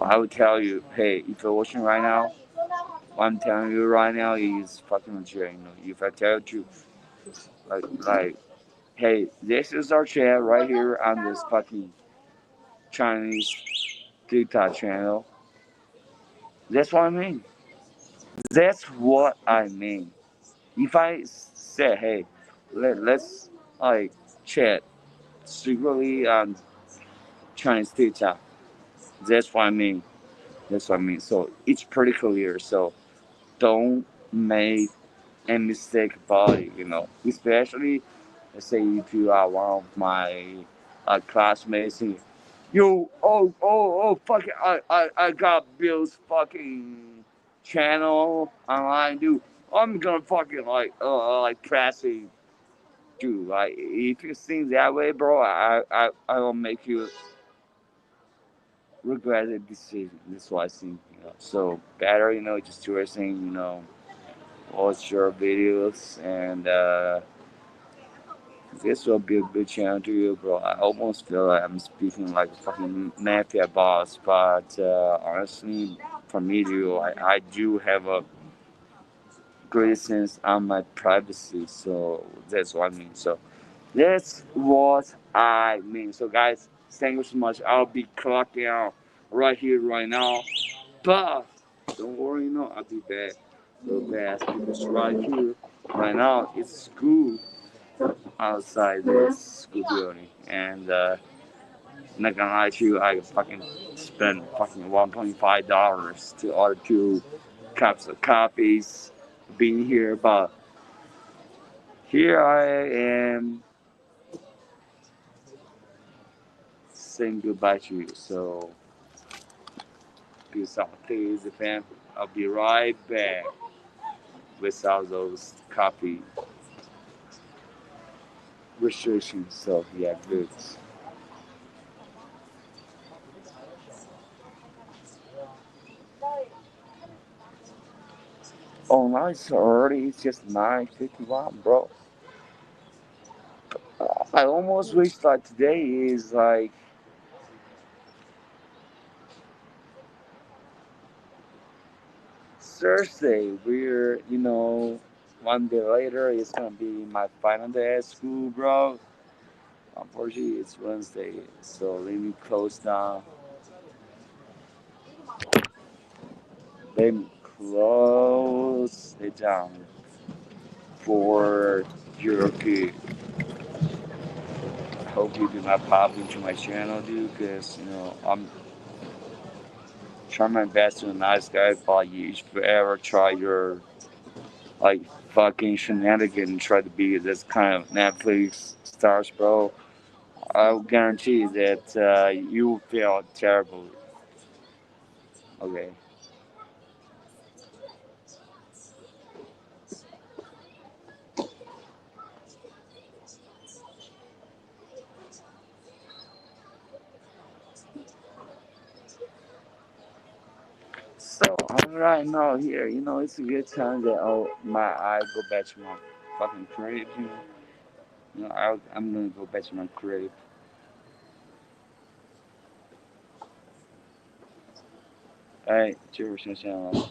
I would tell you, hey, if you're watching right now, what I'm telling you right now is fucking legit. You know, if I tell you truth, like, hey, this is our chat right here on this fucking Chinese TikTok channel. That's what I mean. That's what I mean. If I say, hey, let's like chat secretly on Chinese TikTok, that's what I mean. That's what I mean. So it's pretty clear. So don't make any mistake about it. You know, especially let's say if you are one of my classmates and yo, fuck it, I got Bill's fucking channel online, dude. I'm gonna fucking like press it, dude. Like if you think that way, bro, I will make you regret the decision. That's what I think, you know. So better, you know, just do everything, you know, watch your videos and this will be a good channel to you, bro. I almost feel like I'm speaking like a fucking mafia boss, but honestly, for me, dude, I do have a great sense on my privacy, so that's what I mean. So that's what I mean. So guys, thank you so much. I'll be clocking out right here, right now. But don't worry, you know, I'll be back real fast because right here, right now, it's school outside this school building, and not gonna lie to you, I fucking spent fucking $1.5 to order 2 cups of coffees being here, but here I am saying goodbye to you. So peace out, please, fam. I'll be right back without those coffee restrictions. So yeah, good. Oh, now it's already. It's just 9:51, bro. I almost wish like today is like Thursday. We're, you know, one day later it's gonna be my final day at school, bro. Unfortunately, it's Wednesday, so let me close down. Let me close it down for your good. I hope you do not pop into my channel, dude, because, you know, I'm trying my best to be a nice guy, but you should ever try your like fucking shenanigans and try to be this kind of Netflix stars, bro. I'll guarantee that you will feel terrible. Okay. So I'm right now here. You know, it's a good time that my I go back to my fucking crib. You know, I'm gonna go back to my crib. Alright, cheers, inshallah.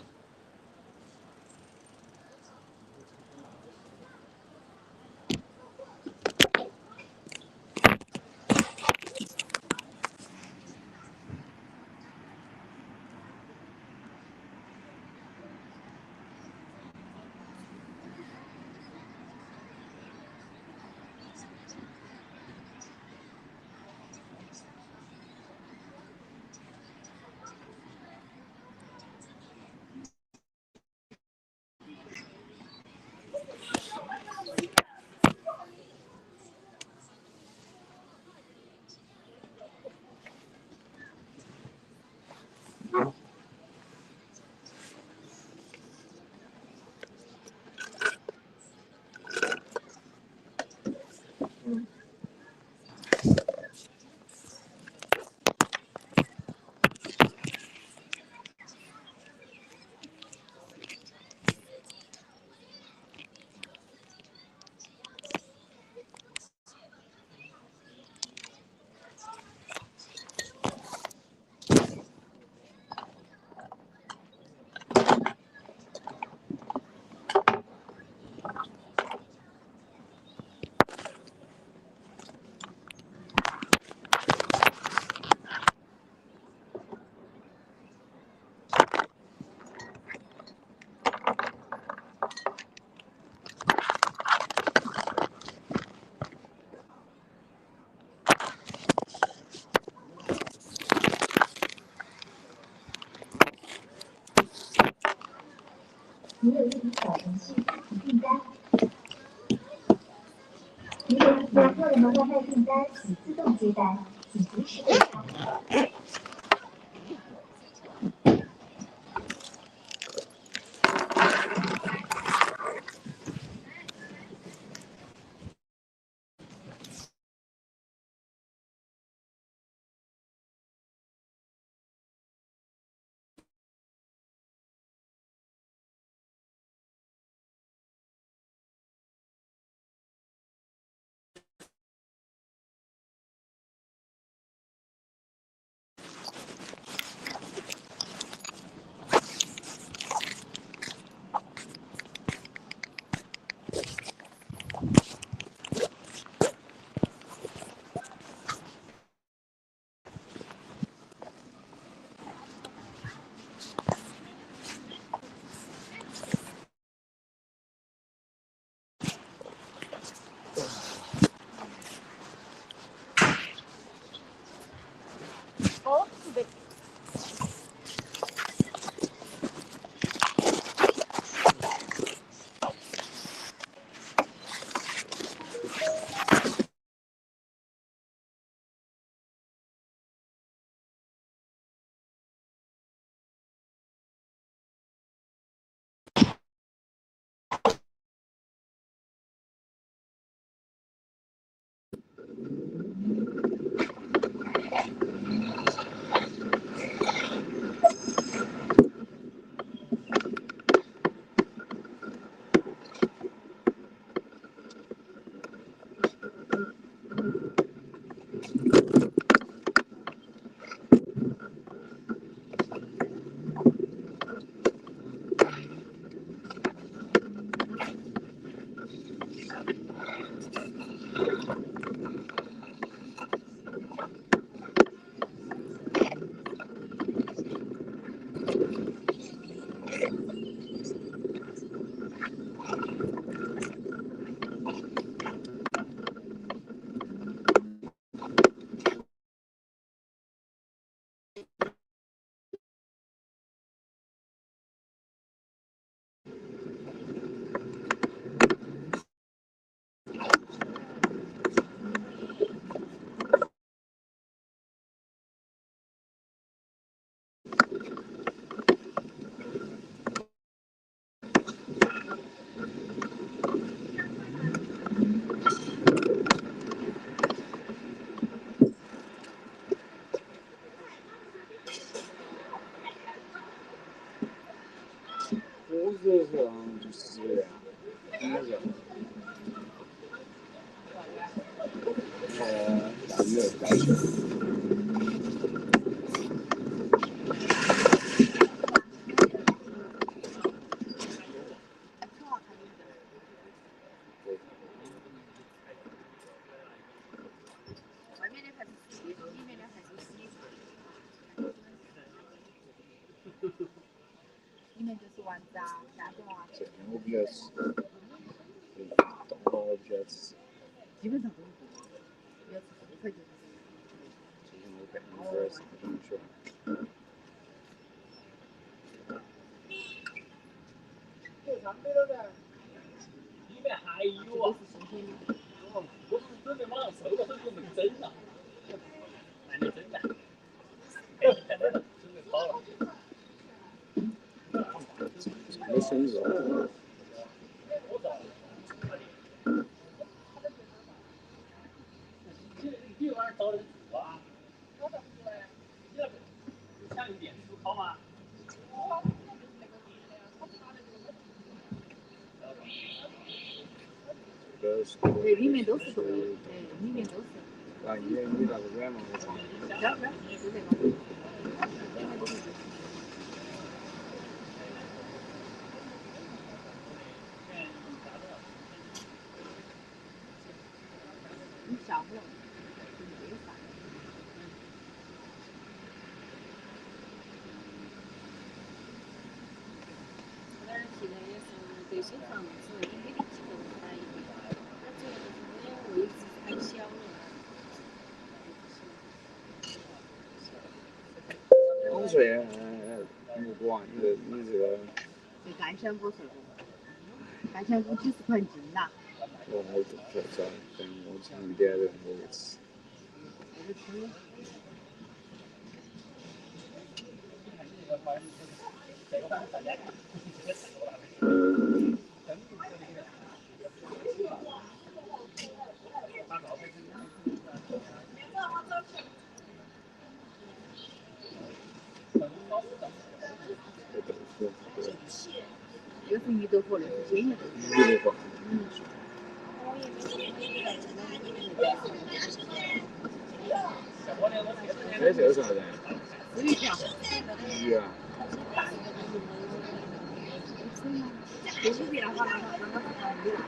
你有一笔小程序提订单，你有一个个人的外卖订单已自动接单，请及时回查。里面就是丸子啊、虾饺啊。这我比较吃，东方我比较吃。基本上都是比较吃这块就是。最近我感觉上东西了。里面还有啊！我是准备马上收了，所以就没整了。那你整的？准备跑了。没生肉。你晚上找人住啊？你想用电磁炉烤吗？对，里面都是，对，里面都是。啊，你那个软嘛，我操！软，就这个。你下不了，没有饭。那儿现在也是这些房子，你每年几栋买一个，那主要就是那位置太小了。我说，木瓜，你这个这干香锅是干香锅90块斤呐。我不知道，等我尝一点点我就吃。这个吃。这是鱼豆腐，那是煎鱼豆腐。鱼豆腐。这是啥子？鱼条。鱼啊。这是鱼的话，那个是鱼啦。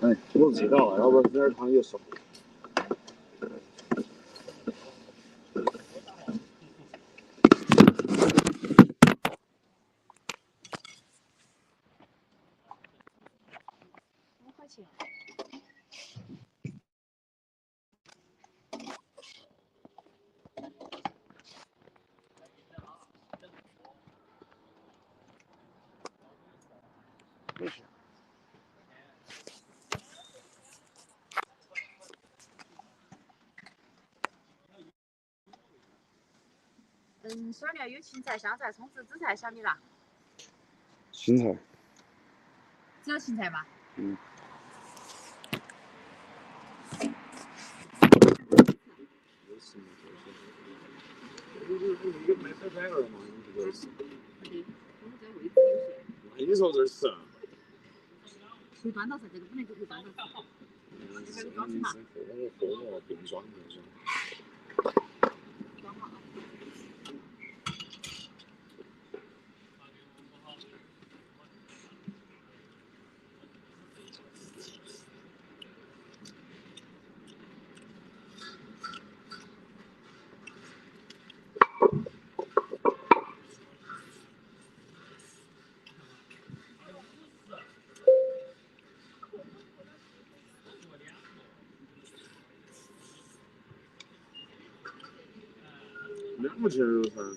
哎，我知道了，要不这儿汤有熟。5块钱。没事。小料有芹菜、香菜、葱丝、紫菜、小米辣。芹菜。只要芹菜吗？嗯。你卖菜摊儿嘛，你这个是。我们这位置有限。那你说这是？可以端到噻，这个本来就可以端到噻。这个装嘛？货并装那种。装好。2块钱肉噻。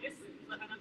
也是，那他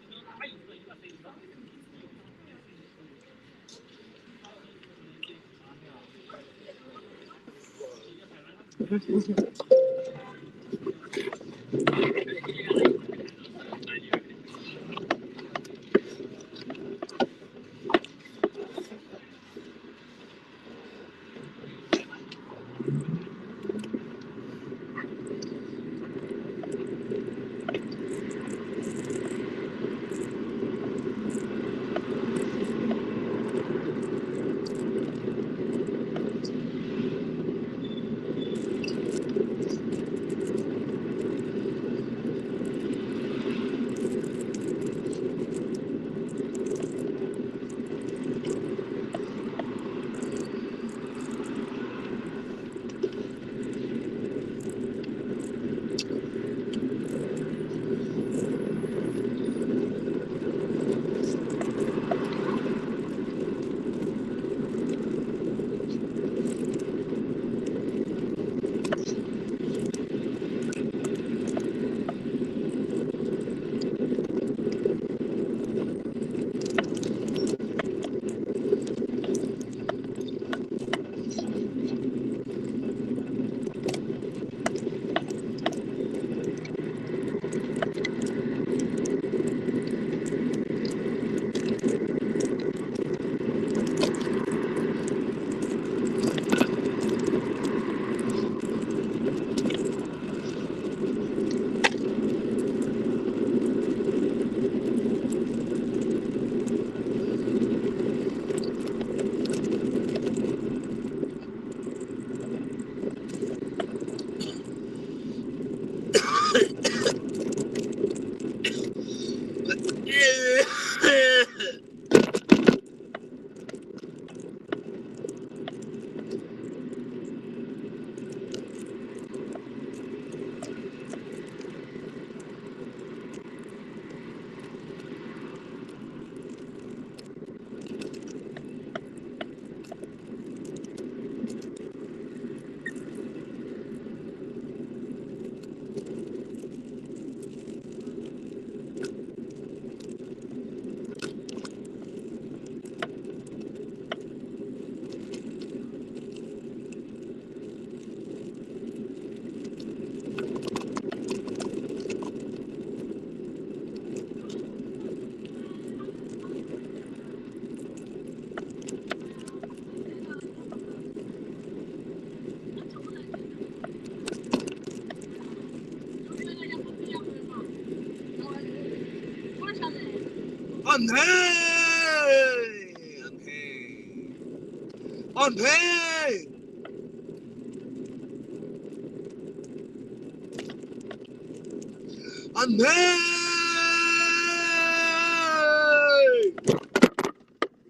Unpaid!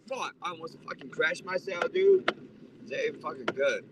Fuck, I almost fucking crashed myself, dude. This ain't fucking good.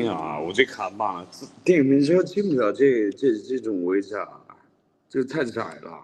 啊，我这卡骂了，电影明星进不了这种位置啊，这个太窄了。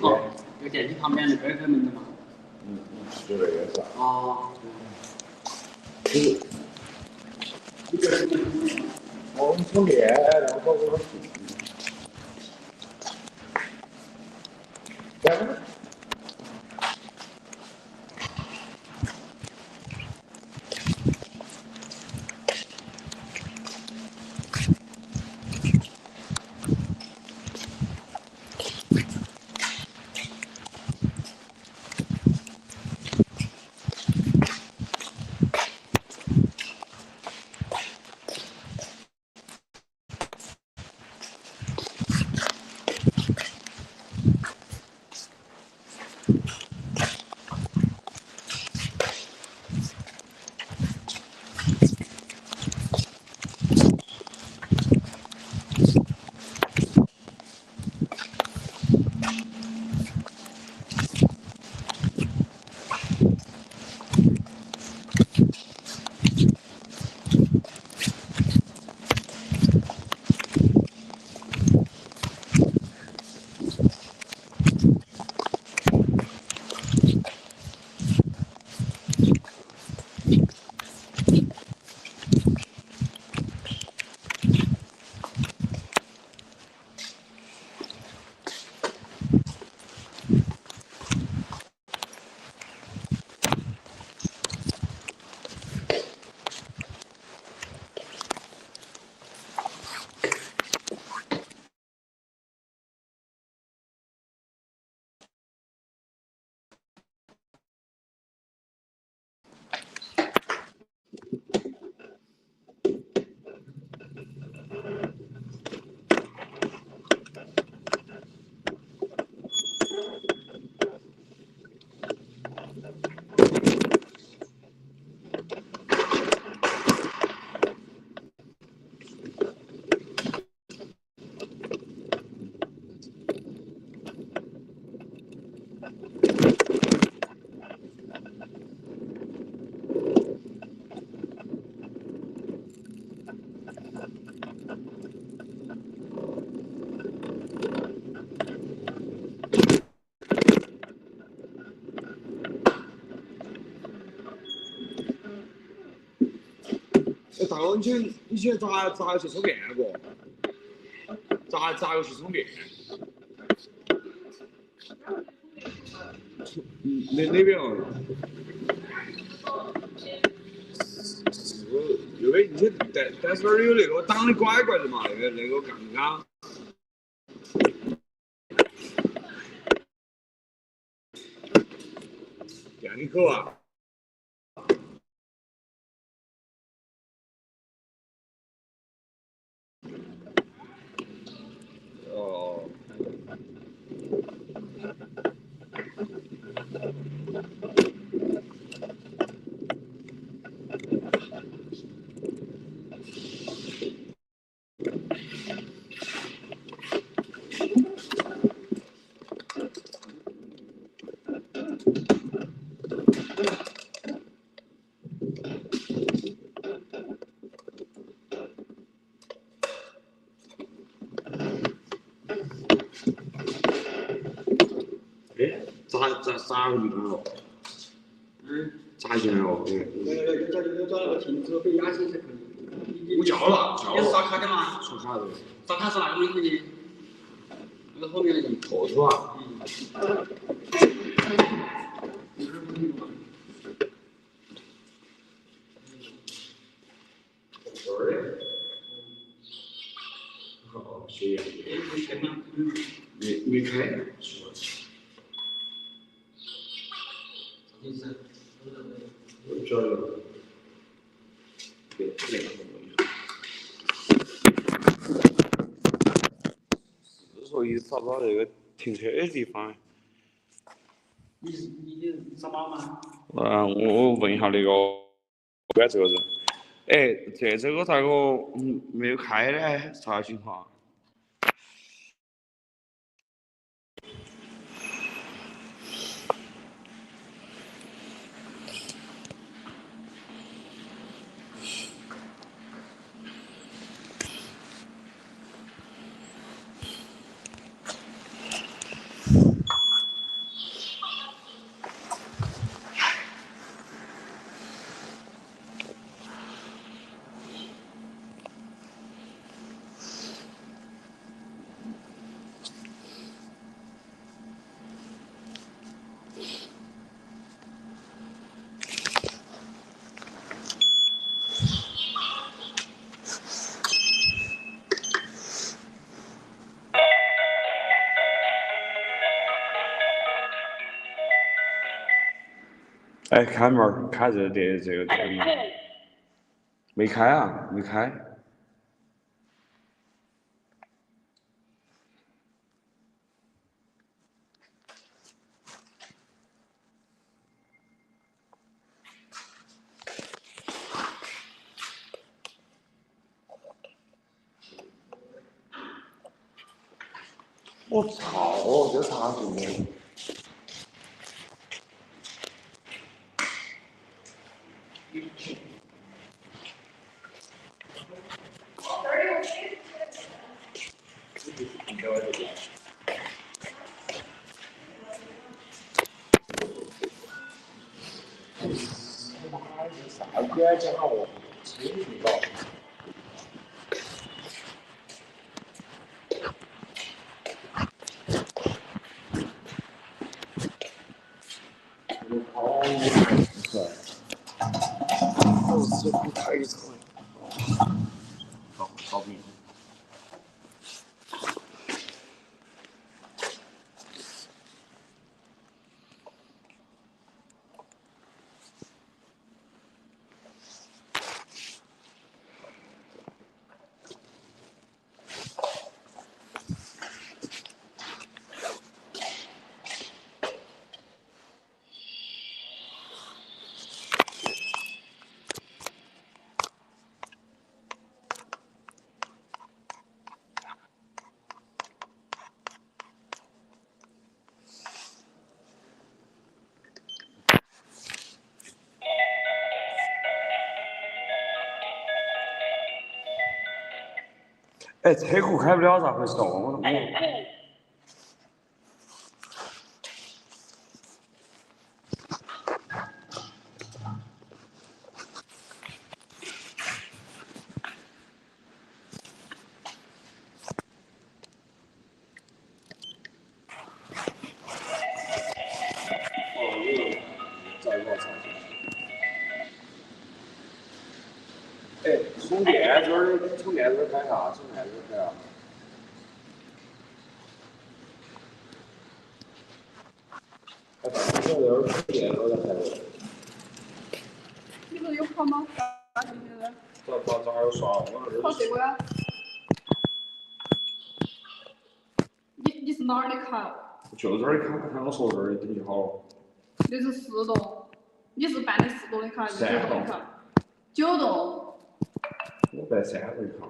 哦，有电梯旁边那边开门的嘛。就这个是吧？哦。我们充电，然后我大哥，你去咋个去充电不？咋个去充电？哪边哦？是右边进去，但是那儿有那个挡的拐拐的嘛，那个杠杆。电力口啊。哦。咋个地方哦？咋进来哦？找那个停止非押金才可以。我叫了。你是刷卡的吗？刷卡的。刷卡是哪个里头的？那个后面的后头啊。好，学员。没开。我晓得。是说一直找不到那个停车的地方。你找妈吗？我问一下那个管这个人。哎，这个咋个没有开呢？啥情况？哎，开门儿，开这个门，没开啊，没开。我操，这啥子？啥关键啊我？真不知道。是不太长。搞不明。哎，车库开不了，咋回事？我都哎，充电这儿开啥？充电这儿开啥？哎，你说这儿充电这儿在开的？你不是有跑吗？咋还有刷？我这跑这个呀？你是哪儿的卡？就这儿的卡，看我说这儿的就好了。那是4栋，你是办的4栋的卡还是9栋的卡？9栋。我办3栋卡。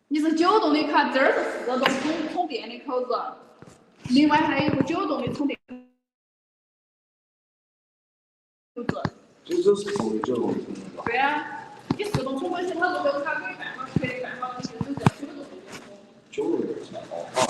你是9栋的卡，这儿是4栋充电的口子，另外还有一个9栋的充电口子。这是送的9栋的充电吧？对啊，你4栋充过去，他这个卡可以办好，可以办好，就是这9栋的。9栋的充哦，好。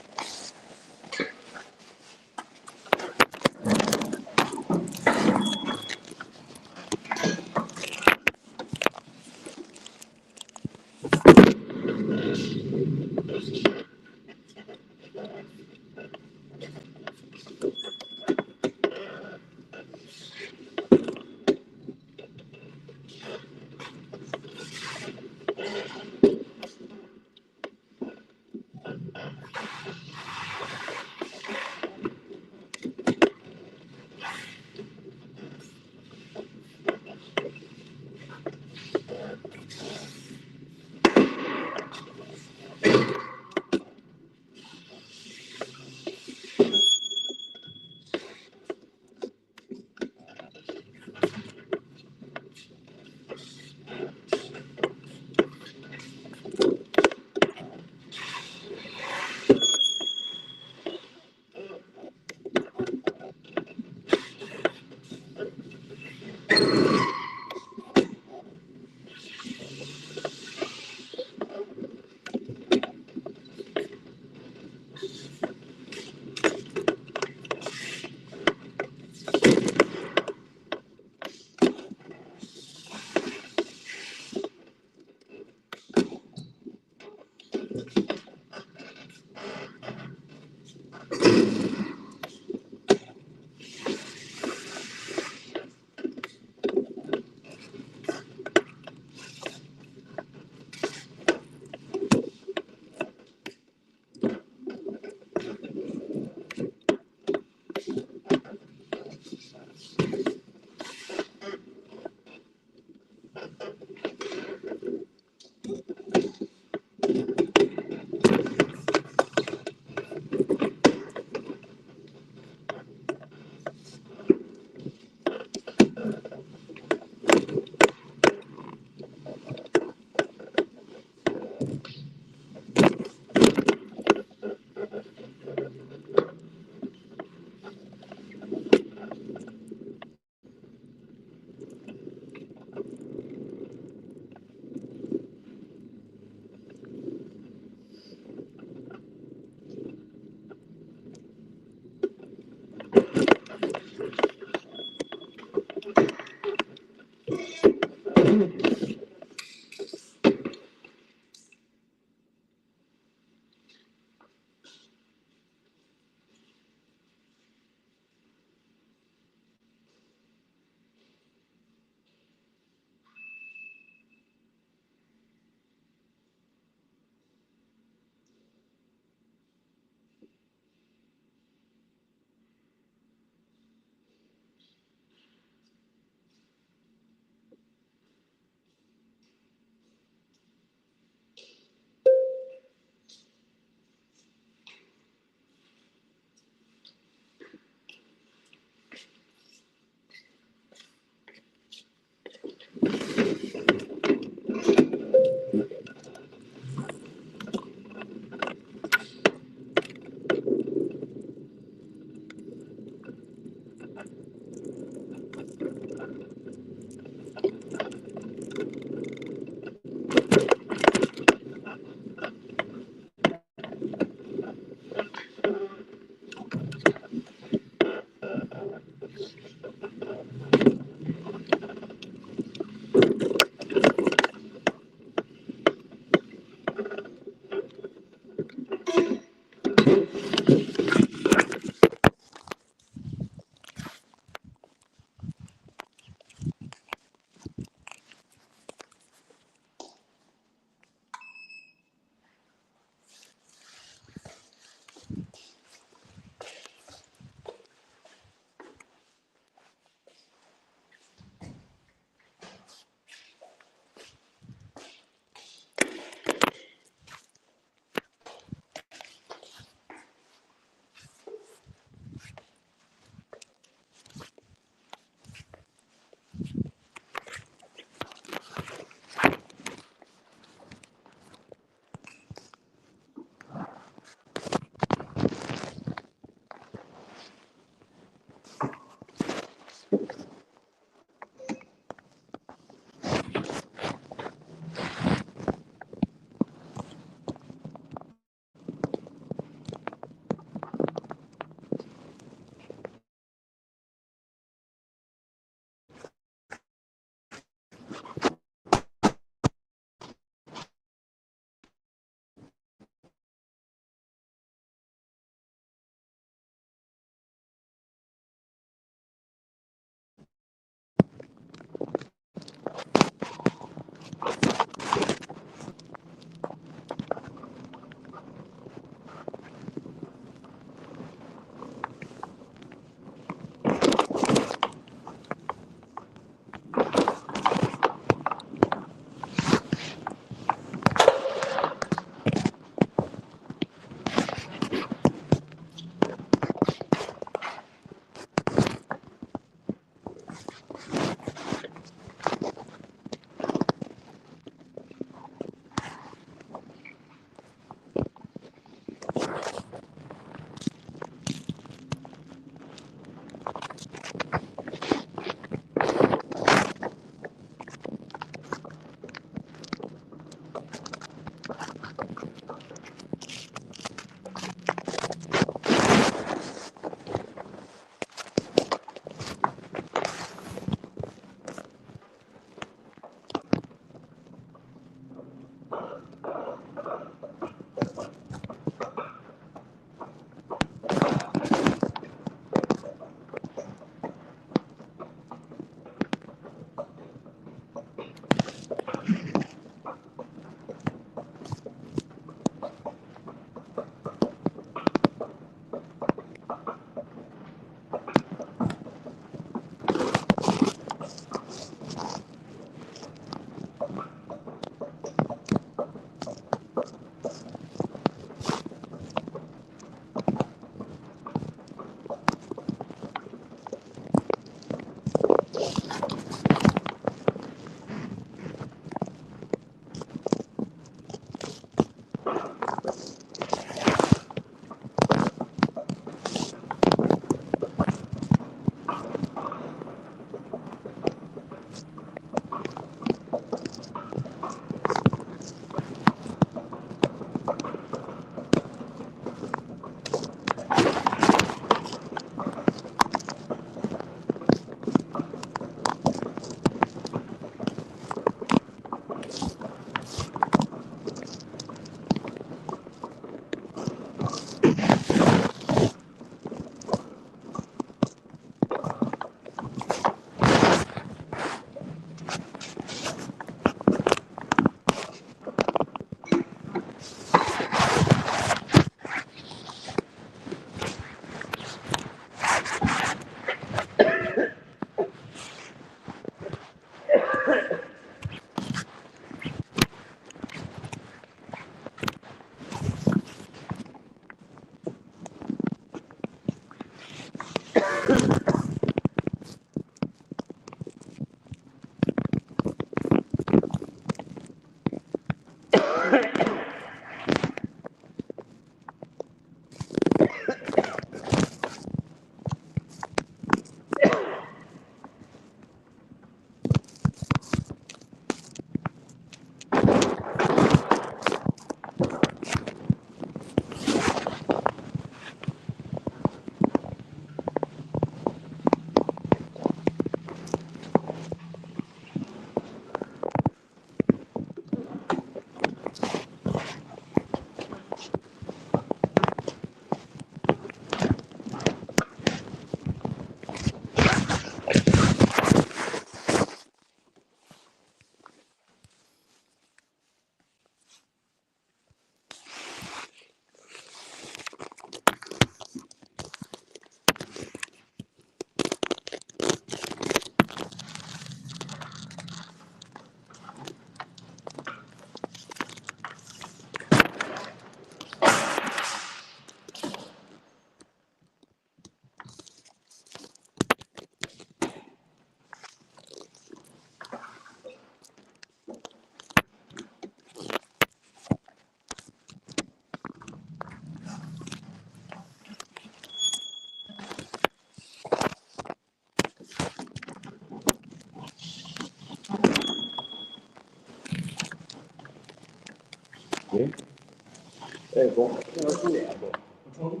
公，那个充电不？充。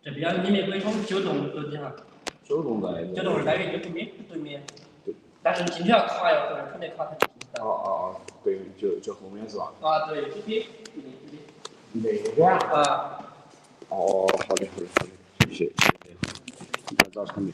这边你们可以充9栋楼底下。9栋在。9栋是单元就对面。对。但是进去要卡要或者充电卡才进去的。对，就后面是吧？对，这边。那边啊。好的，谢谢。你要找产品。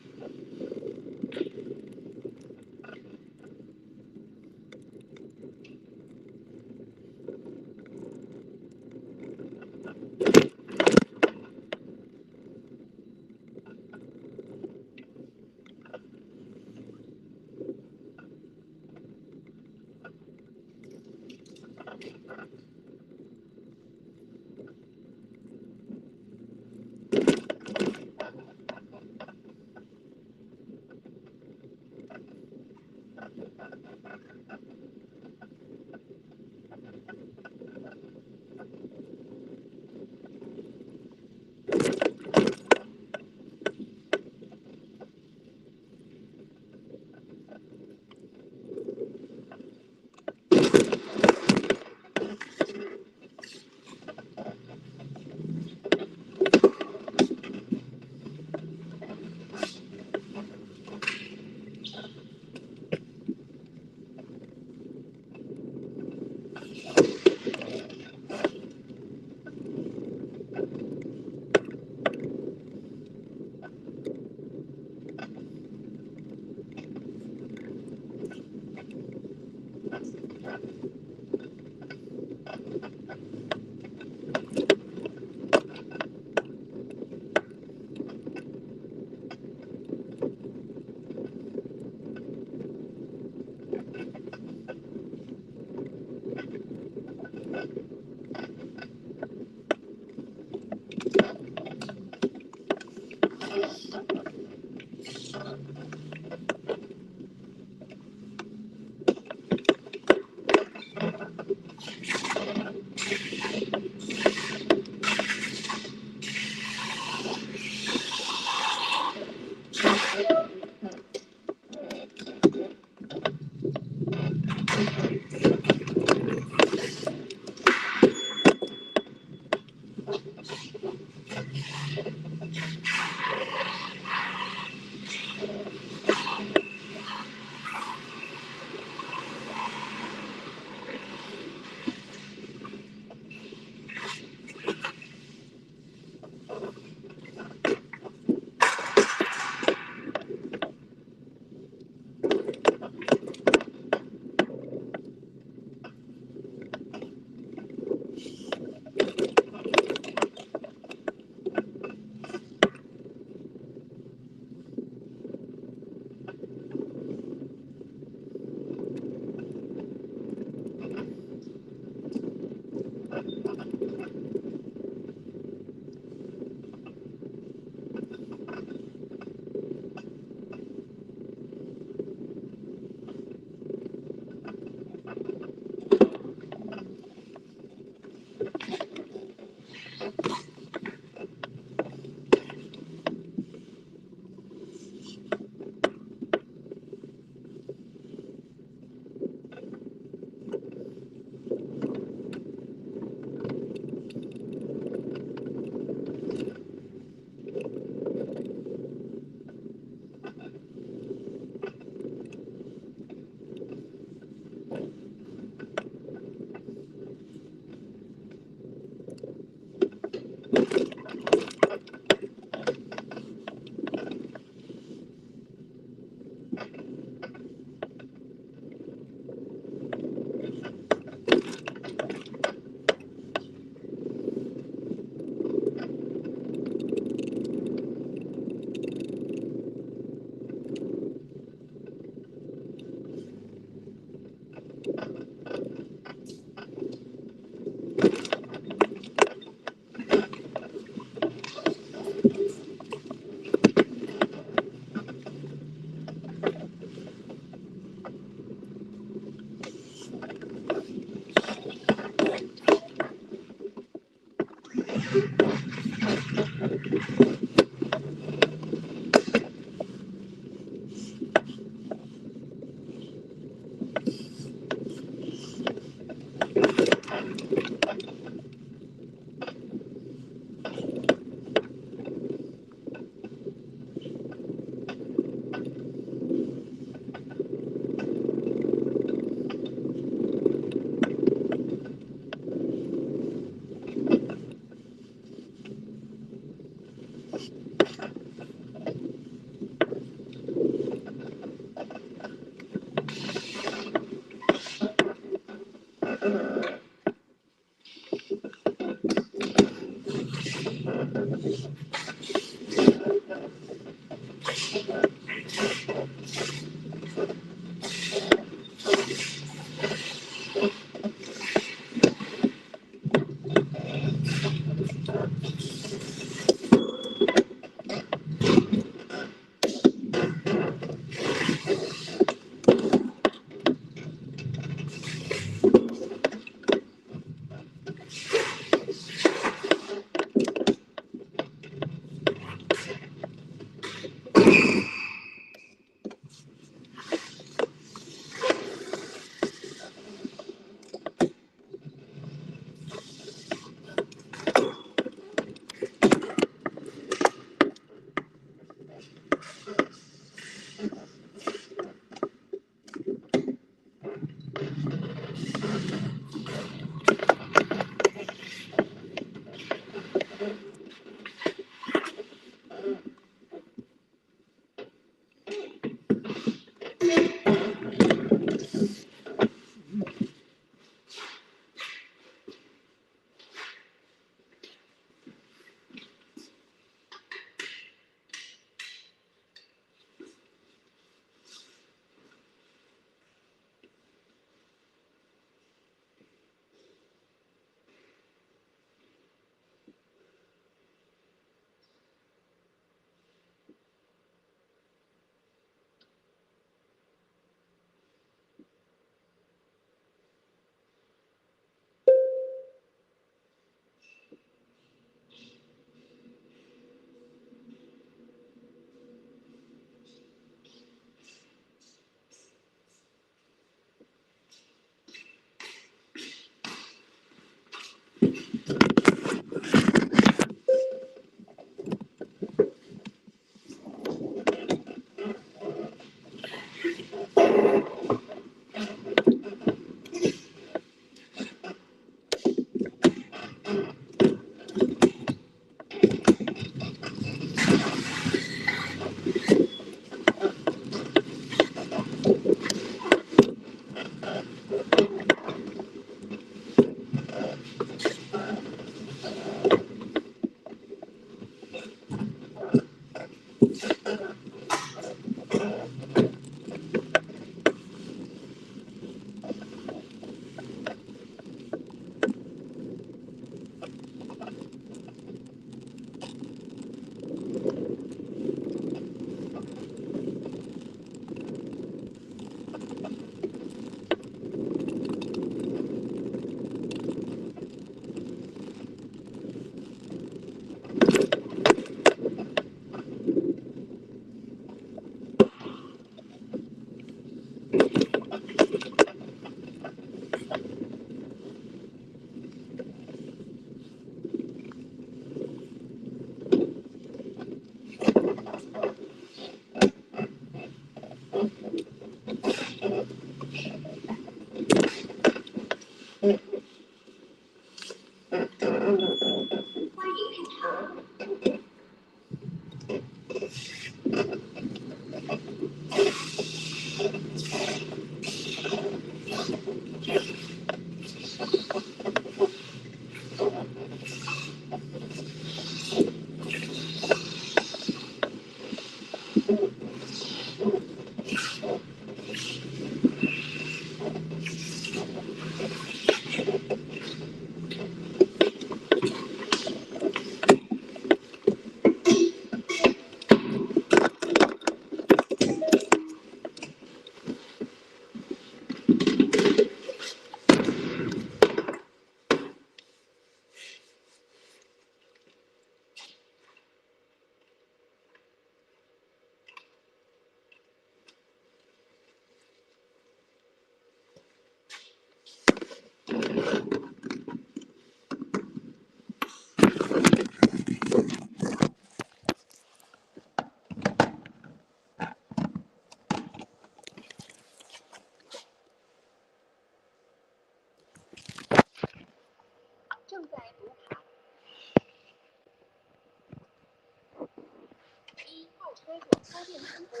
该做插电成功。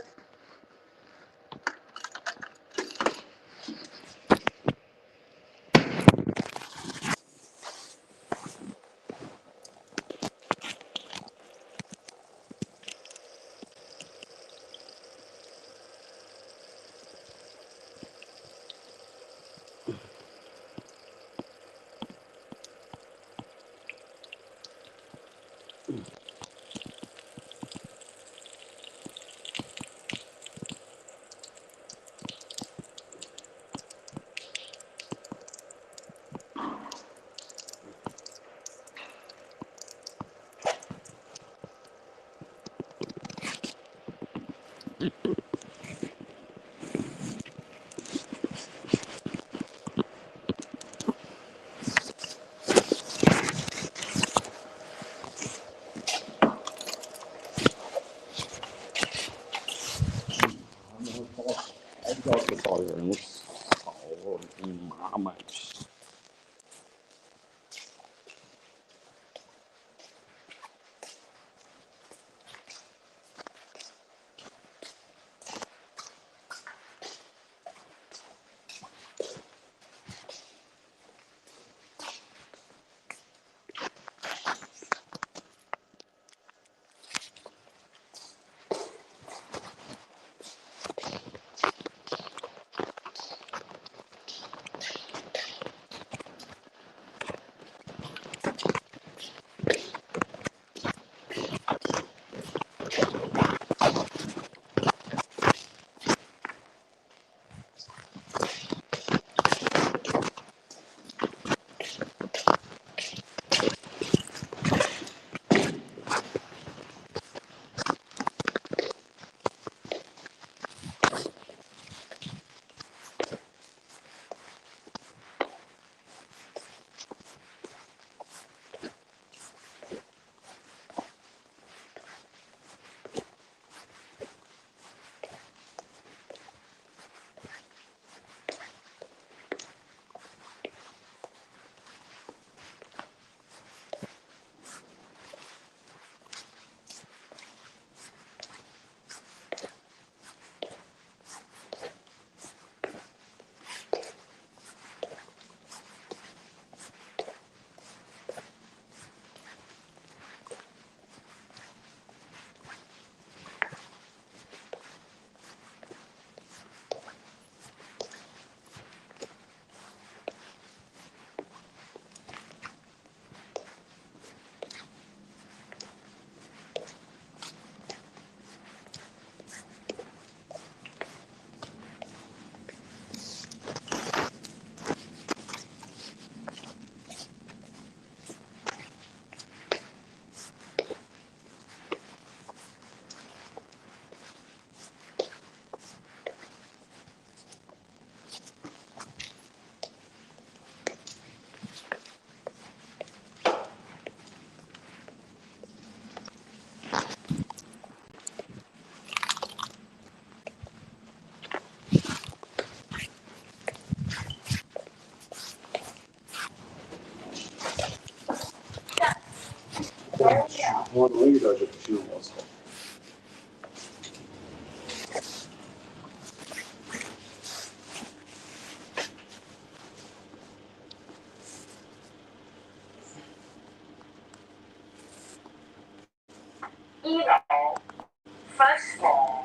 要是找人少，麻烦。我弄一点就不行，我操！1楼，first floor。